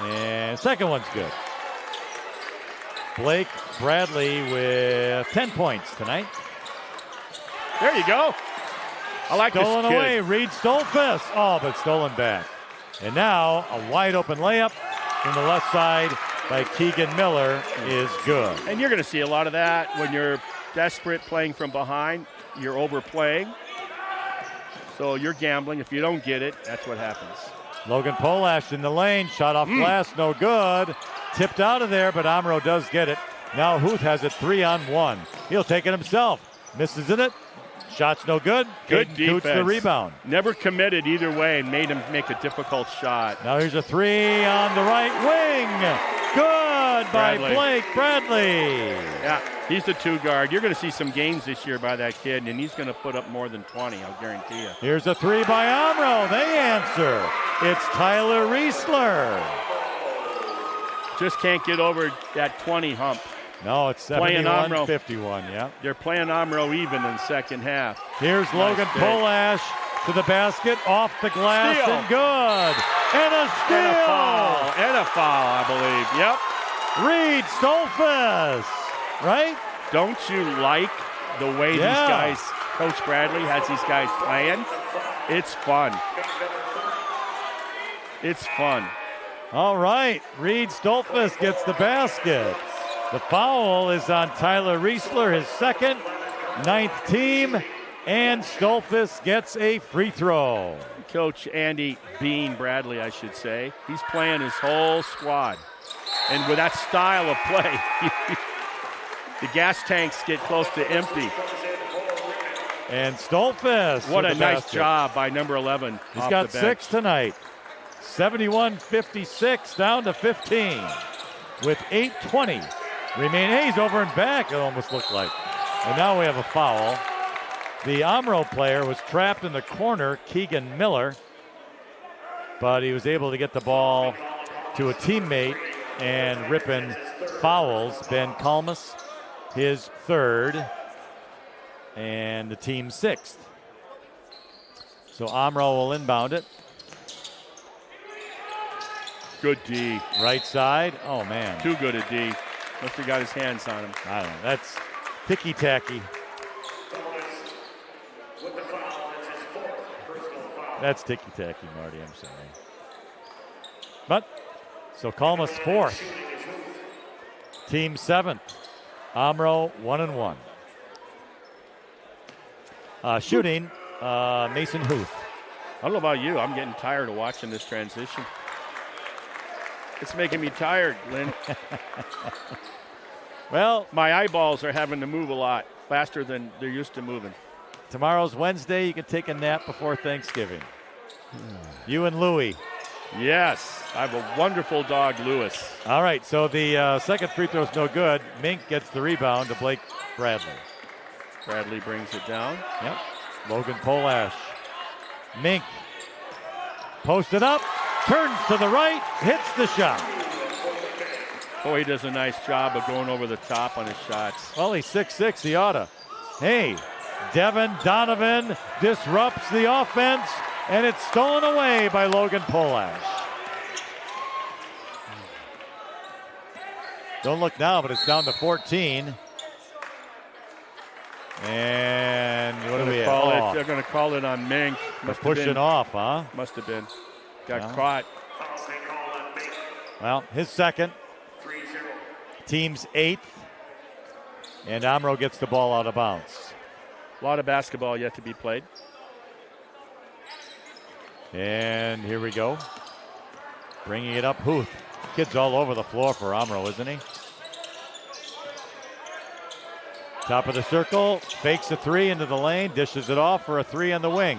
And second one's good. Blake Bradley with 10 points tonight. There you go. I like stolen this kid. away, Reed Stolfus. Oh, but stolen back. And now a wide open layup from the left side by Keegan Miller is good. And you're going to see a lot of that when you're desperate playing from behind. You're overplaying. So you're gambling. If you don't get it, that's what happens. Logan Polash in the lane. Shot off glass, no good. Tipped out of there, but Omro does get it. Now Huth has it 3-on-1. He'll take it himself. Misses in it. Shot's no good. Good Caden defense. Coots the rebound. Never committed either way and made him make a difficult shot. Now here's a 3 on the right wing. Good by Blake Bradley. Yeah, he's the 2 guard. You're going to see some games this year by that kid, and he's going to put up more than 20, I'll guarantee you. Here's a 3 by Omro. They answer. It's Tyler Riesler. Just can't get over that 20 hump. No, it's 71-51, yeah. They're playing Omro even in the second half. Here's Logan Polash to the basket, off the glass, steal. And good. And a steal. And a foul, I believe. Yep. Reed Stolfus, right? Don't you like the way these guys, Coach Bradley has these guys playing? It's fun. It's fun. All right, Reed Stolfus gets the basket. The foul is on Tyler Riesler, his second, 9th team, and Stolfus gets a free throw. Coach Andy Bean Bradley, I should say, he's playing his whole squad. And with that style of play, the gas tanks get close to empty. And Stolfus. What a nice job by number 11. He's got 6 tonight. 71-56, down to 15 with 8:20 remaining. Hey, he's over and back, it almost looked like. And now we have a foul. The Omro player was trapped in the corner, Keegan Miller, but he was able to get the ball to a teammate, and Ripon fouls Ben Kalmus, his 3rd, and the team's 6th. So Omro will inbound it. Good D. Right side. Oh, man. Too good a D. Must have got his hands on him. I don't know. That's ticky-tacky. That's ticky-tacky, Marty. I'm sorry. But, so Kalmus 4th. Team 7th. Omro 1-1. Shooting, Mason Huth. I don't know about you. I'm getting tired of watching this transition. It's making me tired, Lynn. Well, my eyeballs are having to move a lot faster than they're used to moving. Tomorrow's Wednesday. You can take a nap before Thanksgiving. You and Louie. Yes. I have a wonderful dog, Lewis. All right, so the second free throw is no good. Mink gets the rebound to Blake Bradley. Bradley brings it down. Yep. Logan Polash. Mink. Posted up. Turns to the right. Hits the shot. Boy, he does a nice job of going over the top on his shots. Well, he's 6'6". He oughta. Hey, Devin Donovan disrupts the offense, and it's stolen away by Logan Polash. Don't look now, but it's down to 14. And what do we have? They're going to call it on Mink. They're pushing off, huh? Must have been. Got caught. Well, his second. Team's 8th. And Omro gets the ball out of bounds. A lot of basketball yet to be played. And here we go. Bringing it up, Huth. Kid's all over the floor for Omro, isn't he? Top of the circle, fakes a three into the lane, dishes it off for a three on the wing.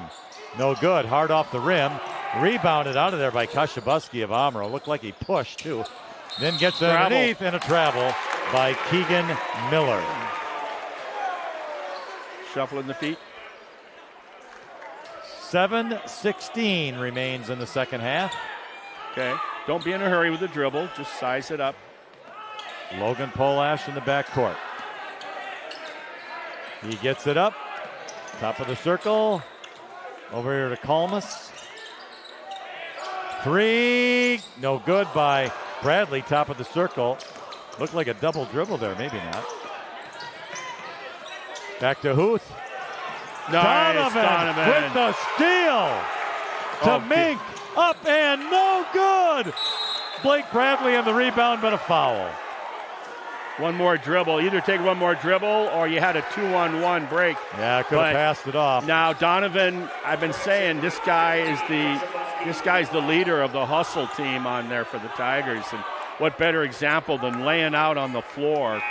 No good, hard off the rim. Rebounded out of there by Kashabuski of Omro. Looked like he pushed, too. Then gets it underneath and a travel by Keegan Miller. Shuffling the feet. 7:16 remains in the second half. Okay, don't be in a hurry with the dribble. Just size it up. Logan Polash in the backcourt. He gets it up. Top of the circle. Over here to Kalmus. Three. No good by Bradley. Top of the circle. Looked like a double dribble there. Maybe not. Back to Huth. Nice, Donovan with the steal to Mink. Up and no good. Blake Bradley on the rebound, but a foul. One more dribble. Either take one more dribble or you had a 2-on-1 break. Yeah, could have passed it off. Now Donovan, I've been saying this guy's the leader of the hustle team on there for the Tigers. And what better example than laying out on the floor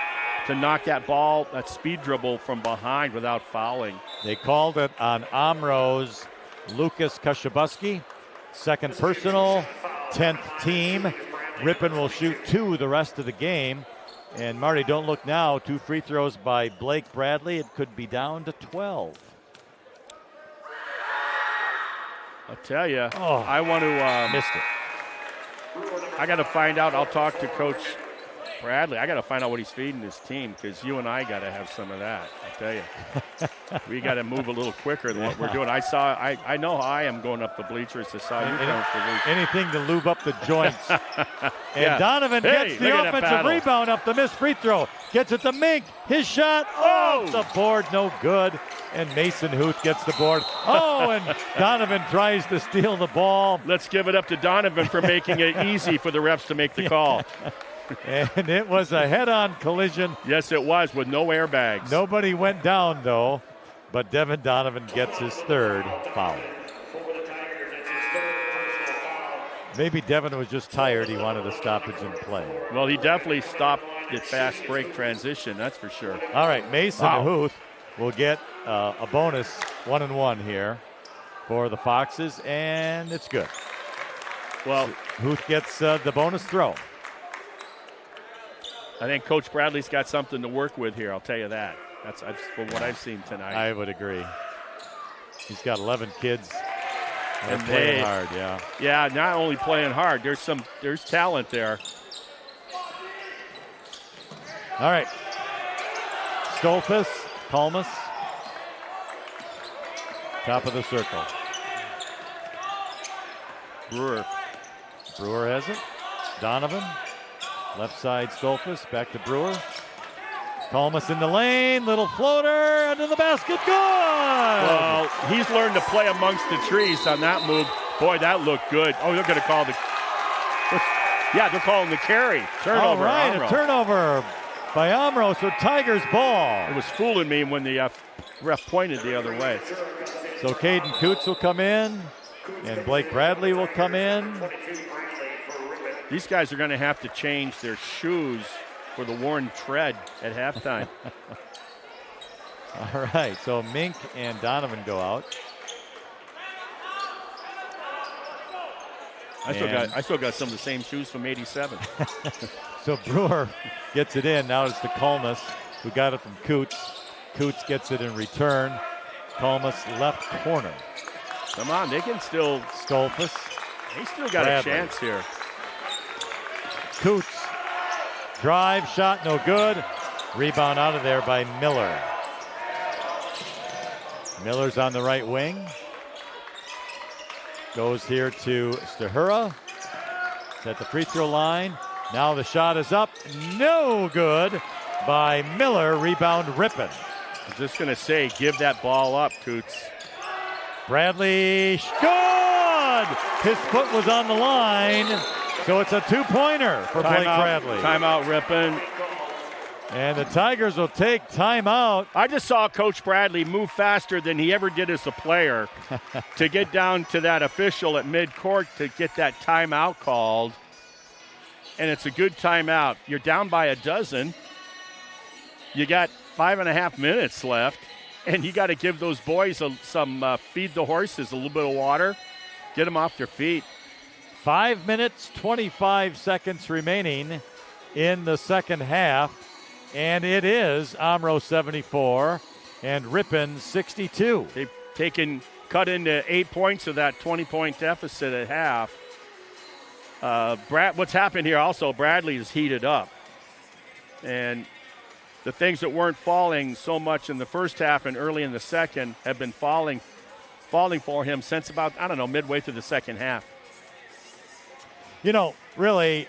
to knock that ball, that speed dribble from behind without fouling. They called it on Omro's Lucas Kashabuski. Second personal, 10th team. Ripon will shoot 2 the rest of the game. And Marty, don't look now. 2 free throws by Blake Bradley. It could be down to 12. I'll tell you, I want to missed it. I got to find out. I'll talk to Coach Bradley. I got to find out what he's feeding his team because you and I got to have some of that. I tell you, we got to move a little quicker than what we're doing. I know how I am going up the bleachers. I saw you going up the bleachers. Anything to lube up the joints. And Donovan gets the offensive rebound off the missed free throw. Gets it to Mink. His shot off the board, no good. And Mason Huth gets the board. And Donovan tries to steal the ball. Let's give it up to Donovan for making it easy for the refs to make the call. And it was a head-on collision. Yes, it was, with no airbags. Nobody went down, though, but Devin Donovan gets his third foul. Maybe Devin was just tired. He wanted a stoppage in play. Well, he definitely stopped the fast break transition, that's for sure. All right, Mason Huth will get a bonus 1-and-1 here for the Foxes, and it's good. Well, Huth gets the bonus throw. I think Coach Bradley's got something to work with here, I'll tell you that. That's from what I've seen tonight. I would agree. He's got 11 kids and playing hard, yeah. Yeah, not only playing hard, there's talent there. All right. Stolfus, Kalmus. Top of the circle. Brewer has it. Donovan. Left side, Stolfus, back to Brewer. Kalmus in the lane, little floater, under the basket, good! Well, he's learned to play amongst the trees on that move. Boy, that looked good. Oh, they're going to call they're calling the carry. Turnover. All right, Omro. A turnover by Omro, so Tigers ball. It was fooling me when the ref pointed the other way. So Caden Coots will come in, and Blake Bradley will come in. These guys are going to have to change their shoes for the worn tread at halftime. All right, so Mink and Donovan go out. I still got some of the same shoes from '87. So Brewer gets it in. Now it's to Kalmus, who got it from Coots. Coots gets it in return. Comus left corner. Come on, they can still. Stolfus. They still got Bradley. a chance here. Coots. Drive, shot, no good. Rebound out of there by Miller. Miller's on the right wing. Goes here to Stahura. It's at the free throw line. Now the shot is up. No good by Miller. Rebound Ripon. I'm just going to say, give that ball up, Coots. Bradley, good! His foot was on the line. So it's a two-pointer for Blake Bradley. Timeout, Ripon. And the Tigers will take timeout. I just saw Coach Bradley move faster than he ever did as a player to get down to that official at midcourt to get that timeout called. And it's a good timeout. You're down by a dozen. You got 5.5 minutes left, and you got to give those boys some feed the horses, a little bit of water, get them off their feet. 5 minutes, 25 seconds remaining in the second half. And it is Omro 74 and Ripon 62. They've cut into 8 points of that 20-point deficit at half. What's happened here also, Bradley is heated up. And the things that weren't falling so much in the first half and early in the second have been falling for him since about, midway through the second half. You know, really,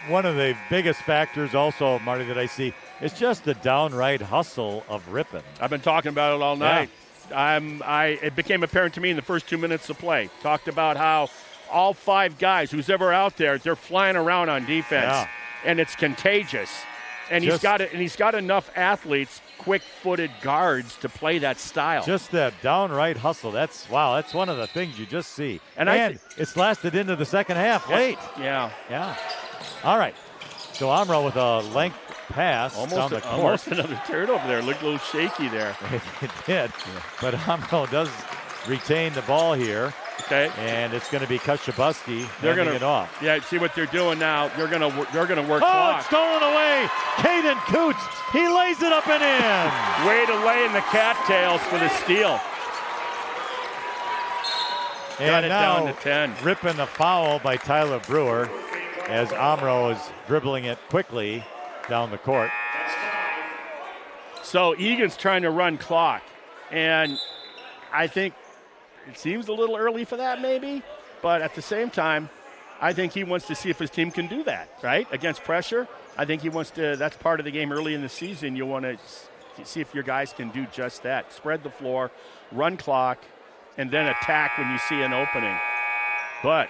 one of the biggest factors also, Marty, that I see is just the downright hustle of Ripon. I've been talking about it all night. Yeah. It became apparent to me in the first 2 minutes of play. Talked about how all 5 guys, who's ever out there, they're flying around on defense, and it's contagious. And he's got enough athletes, quick-footed guards to play that style. Just that downright hustle. That's one of the things you just see. And it's lasted into the second half late. Yeah. All right. So Omro with a length pass down the court. Almost another turnover there. Looked a little shaky there. It did. But Omro does retain the ball here. Okay. And it's going to be Kushabuski handing it off. Yeah, see what they're doing now. They're going to work clock. It's stolen away. Caden Coots. He lays it up and in. Way to lay in the cattails for the steal. And got it now down to 10. Ripping a foul by Tyler Brewer as Omro is dribbling it quickly down the court. So Egan's trying to run clock. And I think it seems a little early for that maybe. But at the same time, I think he wants to see if his team can do that, right? Against pressure. I think he wants to, that's part of the game early in the season. You want to see if your guys can do just that. Spread the floor, run clock, and then attack when you see an opening. But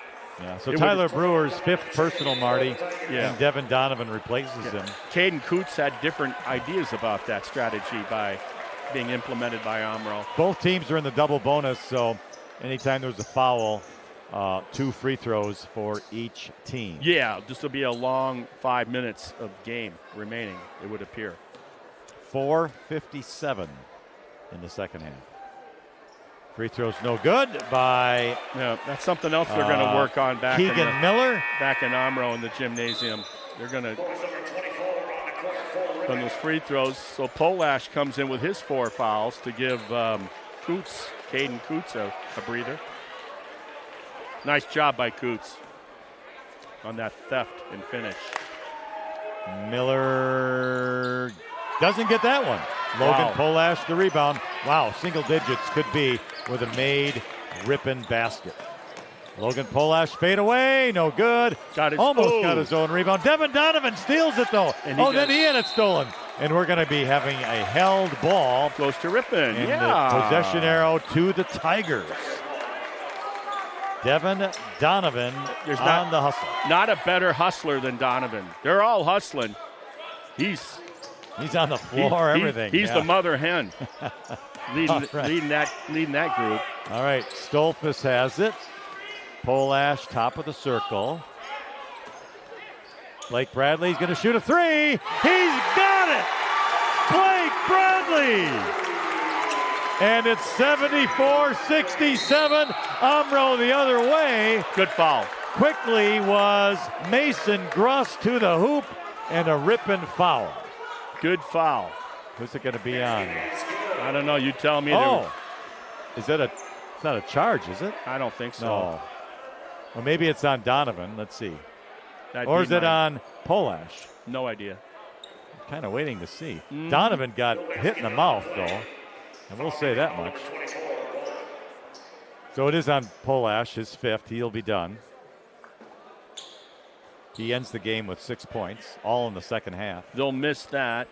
so Tyler Brewer's 5th personal, Marty, and Devin Donovan replaces him. Caden Coots had different ideas about that strategy by being implemented by Omro. Both teams are in the double bonus, so anytime there's a foul, 2 free throws for each team. Yeah, this will be a long 5 minutes of game remaining, it would appear. 4:57 in the second half. Free throws no good by that's something else they're going to work on back Keegan Miller. Back in Omro in the gymnasium. They're going to run those free throws. So Polash comes in with his 4 fouls to give Caden Coots a breather. Nice job by Coots on that theft and finish. Miller doesn't get that one. Logan Polash the rebound. Wow, single digits could be with a made Ripon basket. Logan Polash fade away, no good. Almost got his own rebound. Devin Donovan steals it though. Then he had it stolen. And we're going to be having a held ball. Close to Ripon, and the possession arrow to the Tigers. Devin Donovan on the hustle. Not a better hustler than Donovan. They're all hustling. He's on the floor, everything. He's the mother hen leading that group. All right, Stolfus has it. Polash, top of the circle. Blake Bradley's going to shoot a 3. He's got it! Blake Bradley! And it's 74-67. Omro the other way. Good foul. Quickly was Mason Gruss to the hoop and a Ripon foul. Good foul. Who's it going to be on? I don't know. You tell me. Oh, is that it's not a charge, is it? I don't think so. No. Well, maybe it's on Donovan. Let's see. Or is it on Polash? No idea. Kind of waiting to see. Donovan got hit in the mouth, though. And we'll say that much. So it is on Polash, his 5th. He'll be done. He ends the game with 6 points, all in the second half. They'll miss that.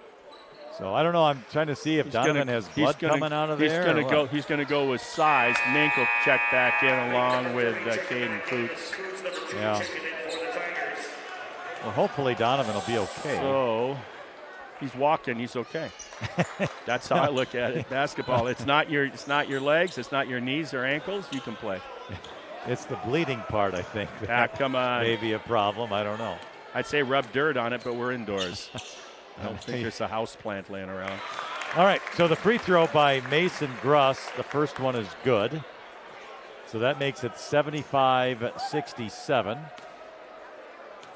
So I don't know. I'm trying to see if Donovan has blood coming out of there. He's going to go with size. Mink will check back in along with Caden Coots. Yeah. Well, hopefully Donovan will be okay. So he's walking. He's okay. That's how I look at it. Basketball. It's not your legs. It's not your knees or ankles. You can play. It's the bleeding part, I think. Come on. Maybe a problem. I don't know. I'd say rub dirt on it, but we're indoors. I don't think there's a house plant laying around. All right, so the free throw by Mason Gruss, the first one is good. So that makes it 75-67.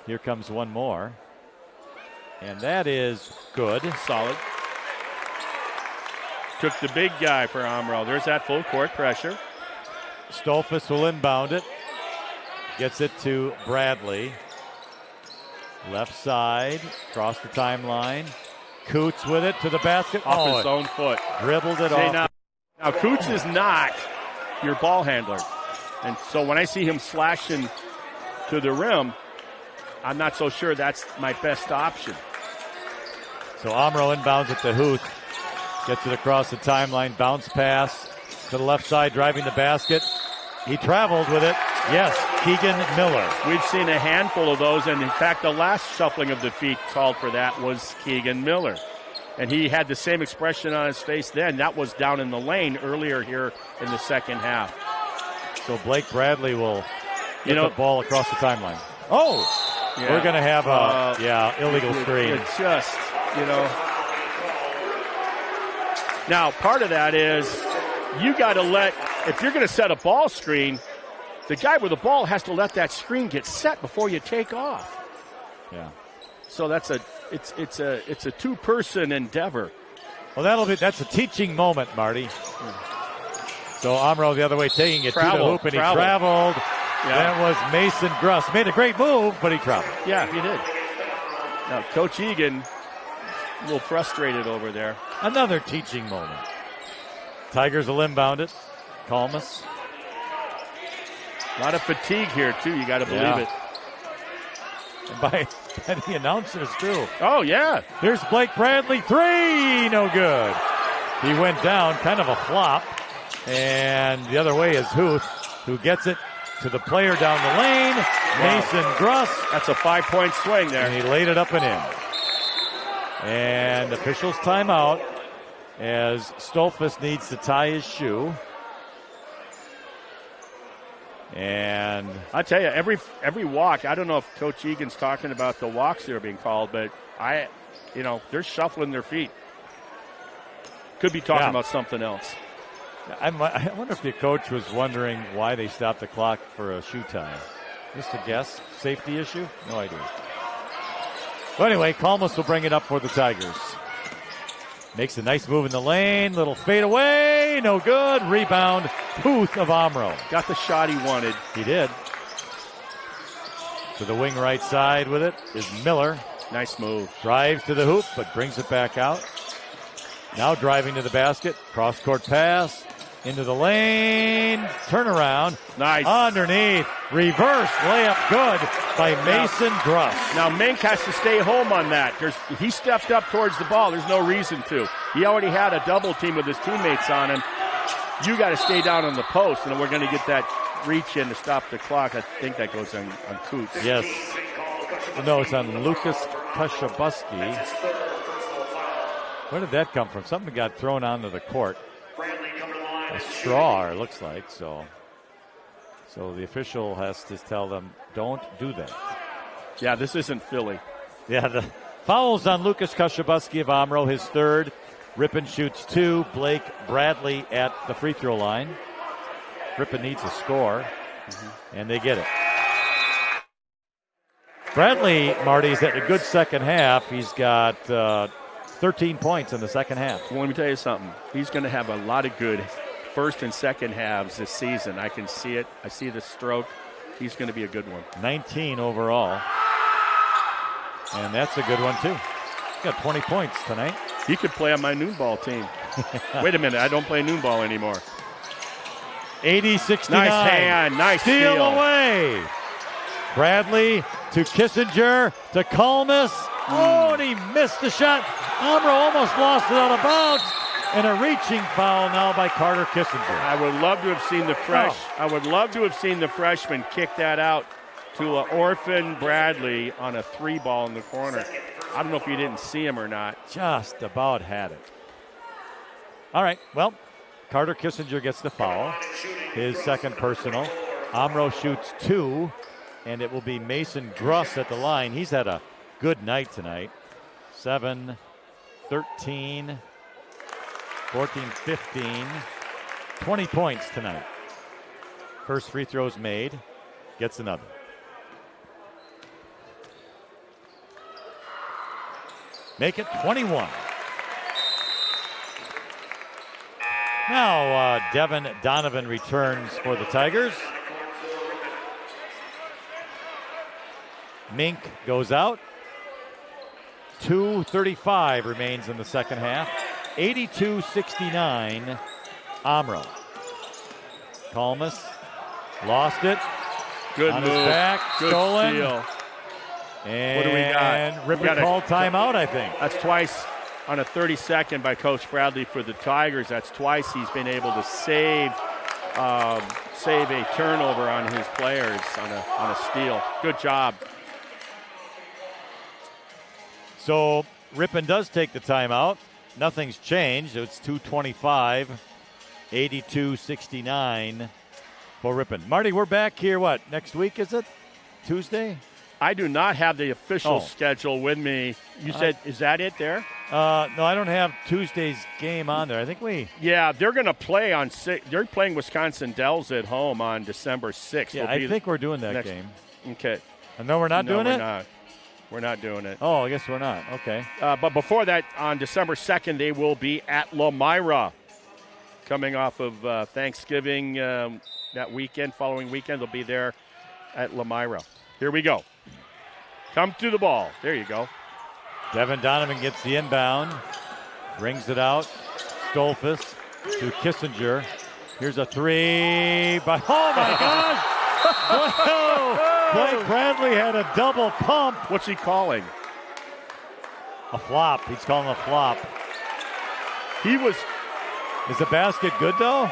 Here comes one more. And that is good. Solid. Took the big guy for Omro. There's that full court pressure. Stolfus will inbound it. Gets it to Bradley. Left side, across the timeline. Coots with it to the basket. Off his own foot. Dribbled it off. Now, Coots is not your ball handler. And so when I see him slashing to the rim, I'm not so sure that's my best option. So Omro inbounds it to Huth. Gets it across the timeline. Bounce pass to the left side, driving the basket. He traveled with it. Yes, Keegan Miller. We've seen a handful of those, and in fact, the last shuffling of the feet called for that was Keegan Miller. And he had the same expression on his face then. That was down in the lane earlier here in the second half. So Blake Bradley will get the ball across the timeline. Oh! Yeah. We're going to have a, illegal screen. It's just, Now, part of that is you got to if you're going to set a ball screen, the guy with the ball has to let that screen get set before you take off. Yeah. So it's a two-person endeavor. Well, that's a teaching moment, Marty. So Omro the other way, taking it to the hoop, and he traveled. Yeah. That was Mason Gruss. Made a great move, but he traveled. Yeah, he did. Now, Coach Egan a little frustrated over there. Another teaching moment. Tigers will inbound it. Kalmus. A lot of fatigue here, too. You got to believe it. And by the announcers, too. Oh, yeah. Here's Blake Bradley. 3. No good. He went down, kind of a flop. And the other way is Huth, who gets it to the player down the lane. Wow. Mason Gruss. That's a 5-point swing there. And he laid it up and in. And officials timeout as Stolfus needs to tie his shoe. And I tell you, every walk, I don't know if Coach Egan's talking about the walks that are being called, but they're shuffling their feet. Could be talking about something else. I wonder if the coach was wondering why they stopped the clock for a shoe tie. Just a guess. Safety issue? No idea. Well, anyway, Kalmus will bring it up for the Tigers. Makes a nice move in the lane. Little fade away. No good. Rebound. Huth of Omro. Got the shot he wanted. He did. To the wing right side with it is Miller. Nice move. Drives to the hoop, but brings it back out. Now driving to the basket. Cross-court pass. Into the lane. Turnaround. Nice. Underneath. Reverse layup good by Mason Gruss. Now Mink has to stay home on that. He stepped up towards the ball. There's no reason to. He already had a double team with his teammates on him. You got to stay down on the post, and we're going to get that reach in to stop the clock. I think that goes on Coots. Yes. No, it's on Lucas Kashabuski. Where did that come from? Something got thrown onto the court. A straw, it looks like. So the official has to tell them, don't do that. Yeah, this isn't Philly. Yeah, the foul's on Lucas Kashabuski of Omro, his third. Ripon shoots 2. Blake Bradley at the free throw line. Ripon needs a score, and they get it. Bradley, Marty, is at a good second half. He's got 13 points in the second half. Well, let me tell you something. He's going to have a lot of good first and second halves this season. I can see it. I see the stroke. He's going to be a good one. 19 overall. And that's a good one, too. He's got 20 points tonight. He could play on my noon ball team. Wait a minute. I don't play noon ball anymore. 80-69. Nice hand. Nice steal. Away. Bradley to Kissinger to Kalmus. Oh, and he missed the shot. Omro almost lost it out of bounds. And a reaching foul now by Carter Kissinger. I would love to have seen I would love to have seen the freshman kick that out to Orphan Bradley on a 3-ball in the corner. I don't know if you didn't see him or not. Just about had it. All right, well, Carter Kissinger gets the foul. His second personal. Omro shoots 2, and it will be Mason Gruss at the line. He's had a good night tonight. 7, 13, 14, 15, 20 points tonight. First free throw's made. Gets another. Make it 21. Now Devin Donovan returns for the Tigers. Mink goes out. 2:35 remains in the second half. 82-69, Omro. Kalmus lost it. Good on move. His back, Good stolen. steal. And what do we got? Ripon called timeout, I think. That's twice on a 30-second by Coach Bradley for the Tigers. That's twice he's been able to save a turnover on his players on a steal. Good job. So Ripon does take the timeout. Nothing's changed. It's 2:25, 82-69 for Ripon. Marty, we're back here, next week is it? Tuesday? I do not have the official schedule with me. You said, is that it there? No, I don't have Tuesday's game on there. I think Yeah, they're going to play they're playing Wisconsin Dells at home on December 6th. Yeah, I think we're doing that game. Okay. No, we're not doing it? No, we're not doing it. Oh, I guess we're not. Okay. But before that, on December 2nd, they will be at Lamira. Coming off of Thanksgiving that weekend, following weekend, they'll be there at Lamira. Here we go. Come to the ball. There you go. Devin Donovan gets the inbound. Brings it out. Stolfus to Kissinger. Here's a 3 by, oh my gosh! Whoa! Blake Bradley had a double pump. What's he calling? A flop. He's calling a flop. Is the basket good, though?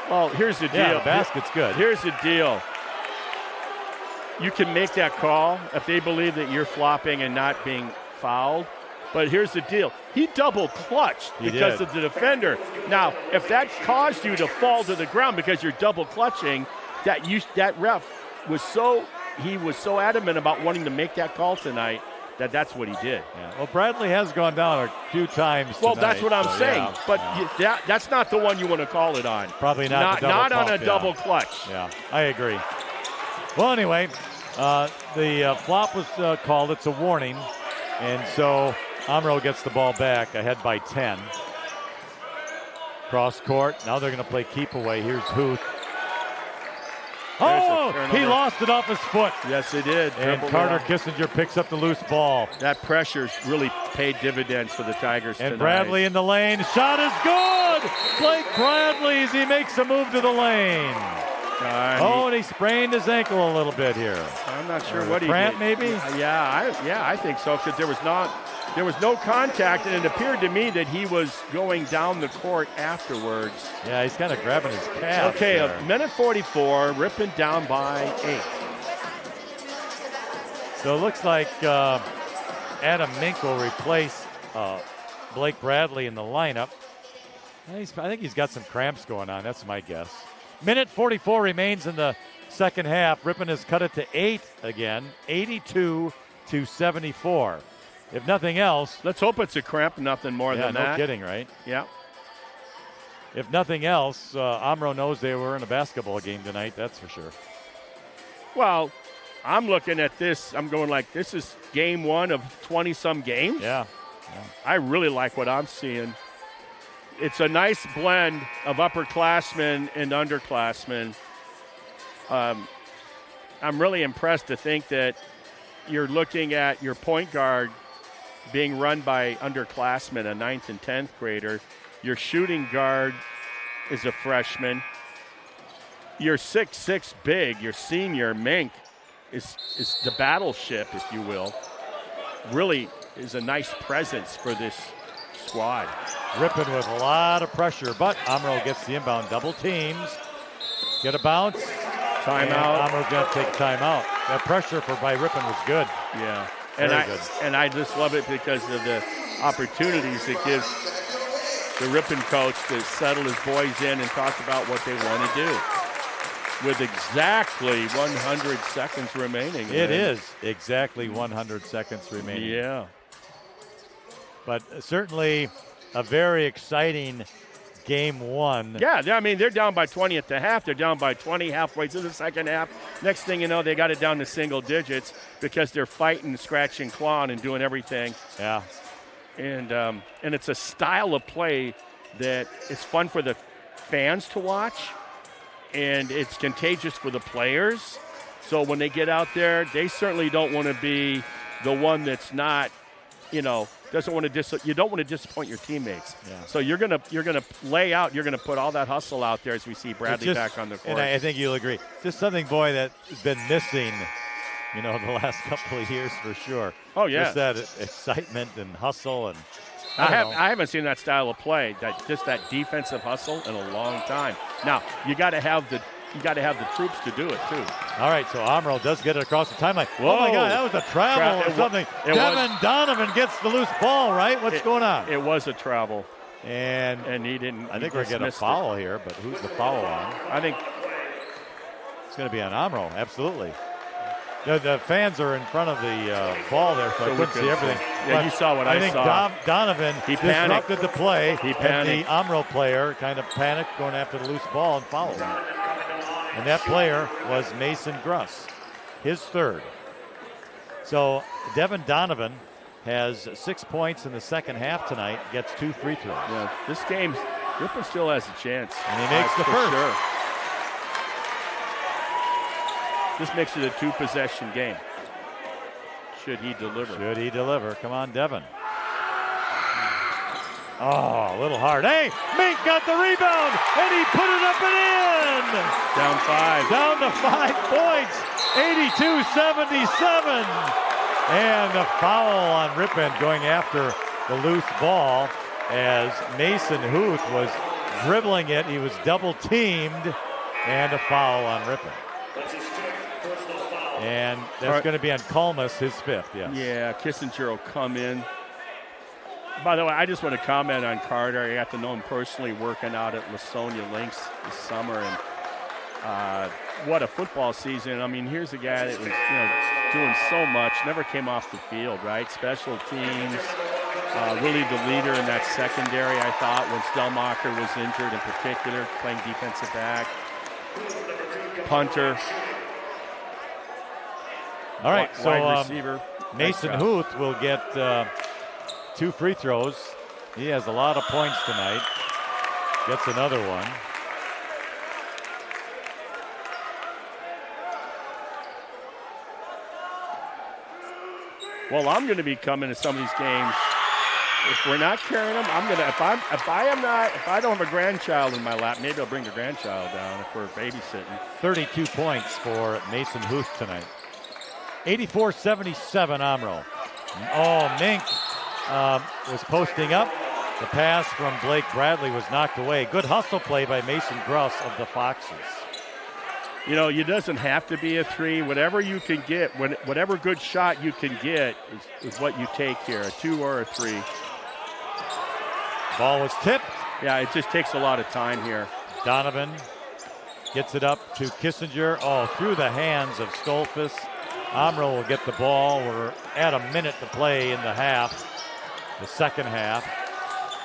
Well, here's the deal. Yeah, the basket's good. Here's the deal. You can make that call if they believe that you're flopping and not being fouled. But here's the deal. He double clutched because of the defender. Now, if that caused you to fall to the ground because you're double clutching, that ref was so adamant about wanting to make that call tonight that's what he did. Yeah. Well, Bradley has gone down a few times tonight. Well, that's what I'm saying. Yeah. That's not the one you want to call it on. Probably not. Not on a double clutch. Yeah, I agree. Well, anyway, the flop was called. It's a warning. And so Omro gets the ball back, ahead by 10. Cross court. Now they're going to play keep away. Here's Huth. Oh, he lost it off his foot. Yes, he did. And Carter Kissinger picks up the loose ball. That pressure's really paid dividends for the Tigers tonight. And Bradley in the lane. Shot is good. Blake Bradley as he makes a move to the lane. And he sprained his ankle a little bit here. I'm not sure what he did. Maybe? Yeah, I think so, because there was no contact, and it appeared to me that he was going down the court afterwards. Yeah, he's kind of grabbing his calf. Okay, a minute 44, Ripon down by 8. So it looks like Adam Mink will replace Blake Bradley in the lineup. I think he's got some cramps going on. That's my guess. Minute 44 remains in the second half. Ripon has cut it to 8 again, 82-74. If nothing else, let's hope it's a cramp, nothing more than that. No kidding, right? Yeah. If nothing else, Omro knows they were in a basketball game tonight. That's for sure. Well, I'm looking at this. I'm going like, this is game 1 of 20-some games. Yeah. I really like what I'm seeing. It's a nice blend of upperclassmen and underclassmen. I'm really impressed to think that you're looking at your point guard being run by underclassmen, a 9th and 10th grader. Your shooting guard is a freshman. Your 6'6" big, your senior, Mink, is the battleship, if you will. Really is a nice presence for this squad. Ripon with a lot of pressure, but Omro gets the inbound. Double teams. Get a bounce. Timeout. Omro's going to take timeout. That pressure by Ripon was good. Yeah. Very I just love it because of the opportunities it gives the Ripon coach to settle his boys in and talk about what they want to do. With exactly 100 seconds remaining. It is exactly 100 seconds remaining. Yeah. But certainly a very exciting game one. Yeah, I mean, they're down by 20 at the half. They're down by 20 halfway through the second half. Next thing you know, they got it down to single digits because they're fighting, scratching, clawing, and doing everything. Yeah. And it's a style of play that is fun for the fans to watch, and it's contagious for the players. So when they get out there, they certainly don't want to be the one that's not, you don't want to disappoint your teammates. Yeah. So you're gonna lay out. You're gonna put all that hustle out there as we see Bradley back on the court. And I think you'll agree. Just something, boy, that has been missing, the last couple of years for sure. Oh yeah. Just that excitement and hustle and. I haven't seen that style of play, that defensive hustle in a long time. Now you got to have the troops to do it too. All right, so Omro does get it across the timeline. Whoa. Oh my God, that was a travel or something. Devin Donovan gets the loose ball, right? What's going on? It was a travel, and he didn't. I think we're getting a foul here, but who's the foul on? I think it's going to be on Omro. Absolutely. The fans are in front of the ball there, so I couldn't see everything. Yeah, but you saw what I saw. I think Donovan disrupted the play. He panicked. And the Omro player kind of panicked going after the loose ball and fouled him. And that player was Mason Krause, his third. So Devin Donovan has 6 points in the second half tonight, gets 2 free throws. Yeah, this game, Ripon still has a chance. And he makes the first. Sure. This makes it a 2-possession game. Should he deliver? Come on, Devin. Oh, a little hard. Hey, Mink got the rebound, and he put it up and in. Down 5. Down to 5 points, 82-77. And a foul on Ripon going after the loose ball as Mason Huth was dribbling it. He was double-teamed, and a foul on Ripon. And that's going to be on Kalmus, his 5th, yes. Yeah, Kissinger will come in. By the way, I just want to comment on Carter. I got to know him personally working out at Lasonia Lynx this summer. And what a football season. I mean, here's a guy that was doing so much, never came off the field, right? Special teams, really the leader in that secondary, I thought, when Stelmacher was injured in particular, playing defensive back. Punter. All right, wide receiver. Mason Huth will get 2 free throws. He has a lot of points tonight. Gets another one. Well, I'm going to be coming to some of these games. If we're not carrying them, I'm going to. If I don't have a grandchild in my lap, maybe I'll bring the grandchild down if we're babysitting. 32 points for Mason Huth tonight. 84-77 Omro. Oh, Mink was posting up. The pass from Blake Bradley was knocked away. Good hustle play by Mason Krause of the Foxes. It doesn't have to be a 3. Whatever you can get, whatever good shot you can get is what you take here, a 2 or a 3. Ball was tipped. Yeah, it just takes a lot of time here. Donovan gets it up to Kissinger. Oh, through the hands of Stolfus. Omro will get the ball. We're at a minute to play in the second half.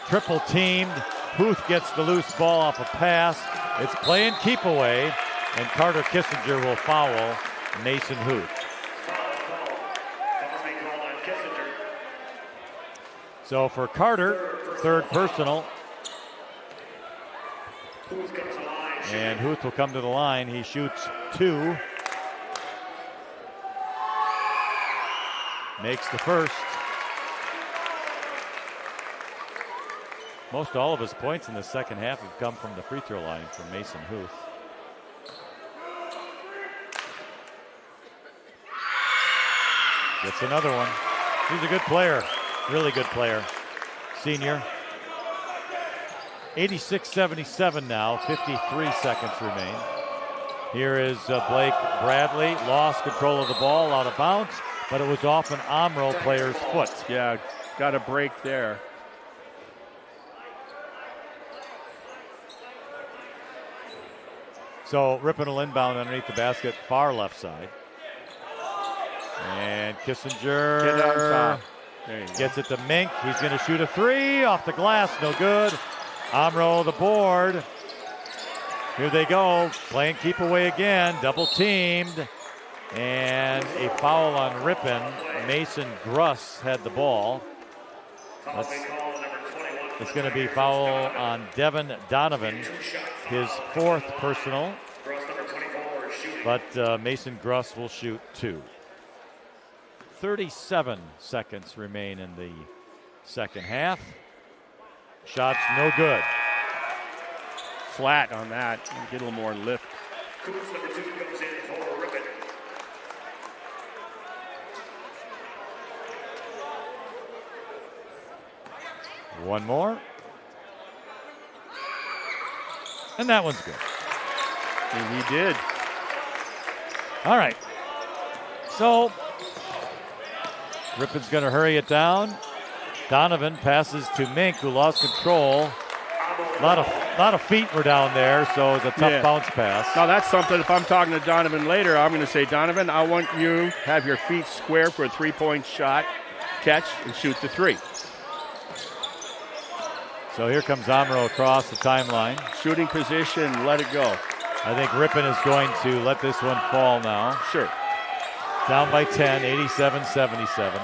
Triple teamed. Huth gets the loose ball off a pass. It's play and keep away, and Carter Kissinger will foul Mason Huth. So for Carter, third personal. And Huth will come to the line. He shoots 2. Makes the first. Most all of his points in the second half have come from the free throw line from Mason Huth. Gets another one. He's a good player. Really good player. Senior. 86-77 now. 53 seconds remain. Here is Blake Bradley. Lost control of the ball, out of bounds, but it was off an Omro player's foot. Yeah, got a break there. So Ripon will inbound underneath the basket, far left side. And Kissinger Get on top. There you go. Gets it to Mink. He's going to shoot a 3 off the glass. No good. Omro the board. Here they go. Playing keep away again. Double teamed. And a foul on Ripon. Mason Gruss had the ball. It's going to be foul on Devin Donovan. His 4th personal. But Mason Gruss will shoot 2. 37 seconds remain in the second half. Shots no good. Flat on that. Get a little more lift. One more. And that one's good. And he did. All right. So Ripon's going to hurry it down. Donovan passes to Mink, who lost control. A lot of feet were down there, so it's a tough bounce pass. Now that's something, if I'm talking to Donovan later, I'm going to say, Donovan, I want you to have your feet square for a 3-point shot, catch, and shoot the 3. So here comes Omro across the timeline. Shooting position, let it go. I think Ripon is going to let this one fall now. Sure. Down by 10, 87-77.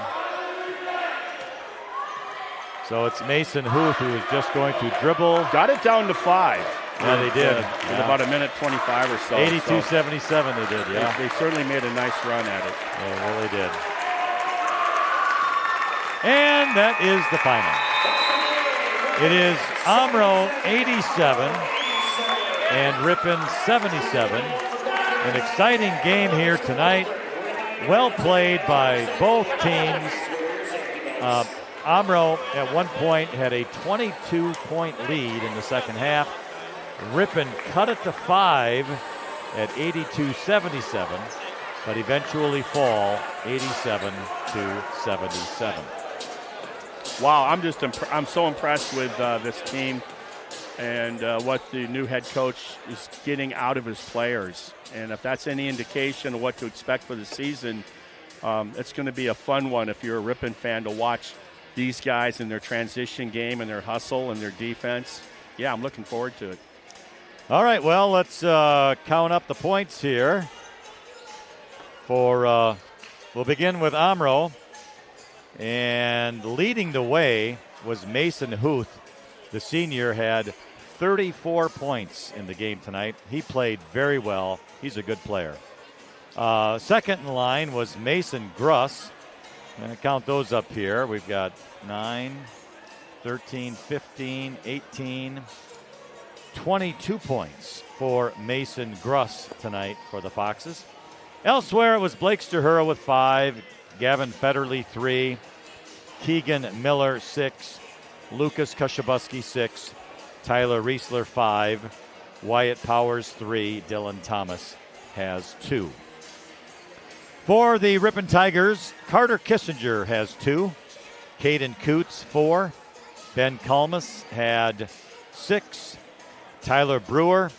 So it's Mason Huth who is just going to dribble. Got it down to 5. Yeah, they did. In about a minute 25 or so. 82-77 they did, yeah. They certainly made a nice run at it. They really did. And that is the final. It is Omro 87 and Ripon 77. An exciting game here tonight. Well played by both teams. Omro at one point had a 22-point lead in the second half. Ripon cut it to 5 at 82-77, but eventually fall 87-77. Wow, I'm so impressed with this team and what the new head coach is getting out of his players. And if that's any indication of what to expect for the season, it's going to be a fun one if you're a Ripon fan to watch these guys in their transition game and their hustle and their defense. Yeah, I'm looking forward to it. All right, well, let's count up the points here. We'll begin with Omro. And leading the way was Mason Huth. The senior had 34 points in the game tonight. He played very well. He's a good player. Second in line was Mason Gruss. I'm count those up here. We've got 9, 13, 15, 18, 22 points for Mason Gruss tonight for the Foxes. Elsewhere, it was Blake Stahura with 5, Gavin Federley 3, Keegan Miller 6, Lucas Kushabuski 6, Tyler Riesler 5, Wyatt Powers 3, Dylan Thomas has 2. For the Ripon Tigers, Carter Kissinger has 2, Caden Coots 4, Ben Kalmus had 6, Tyler Brewer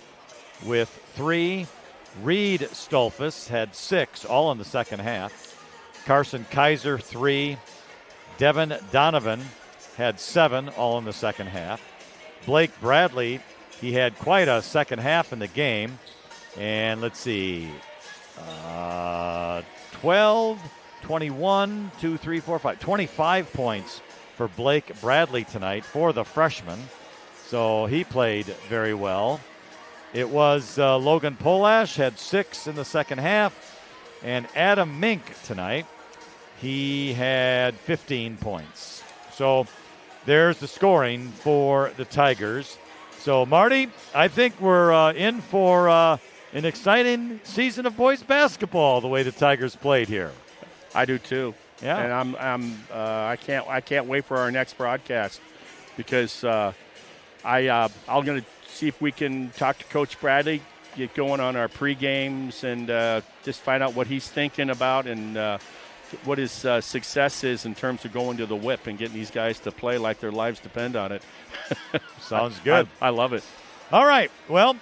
with 3, Reed Stolfus had 6, all in the second half. Carson Kaiser 3, Devin Donovan had 7, all in the second half. Blake Bradley, he had quite a second half in the game. And let's see, 12, 21, 2, 3, 4, 5, 25 points for Blake Bradley tonight for the freshman. So he played very well. It was Logan Polash had 6 in the second half. And Adam Mink tonight, he had 15 points. So there's the scoring for the Tigers. So, Marty, I think we're in for an exciting season of boys basketball the way the Tigers played here. I do too. Yeah. And I can't wait for our next broadcast because I'm going to see if we can talk to Coach Bradley, get going on our pre-games, and just find out what he's thinking about and what his success is in terms of going to the whip and getting these guys to play like their lives depend on it. Sounds good. I love it. All right. Well,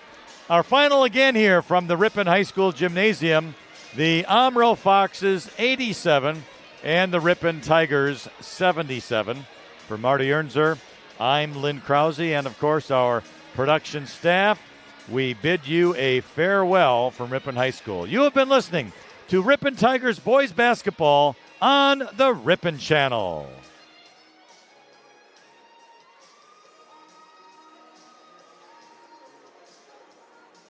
our final again here from the Ripon High School Gymnasium, the Omro Foxes 87 and the Ripon Tigers 77. For Marty Ernser, I'm Lynn Krause, and of course our production staff. We bid you a farewell from Ripon High School. You have been listening to Ripon Tigers boys basketball on the Ripon Channel.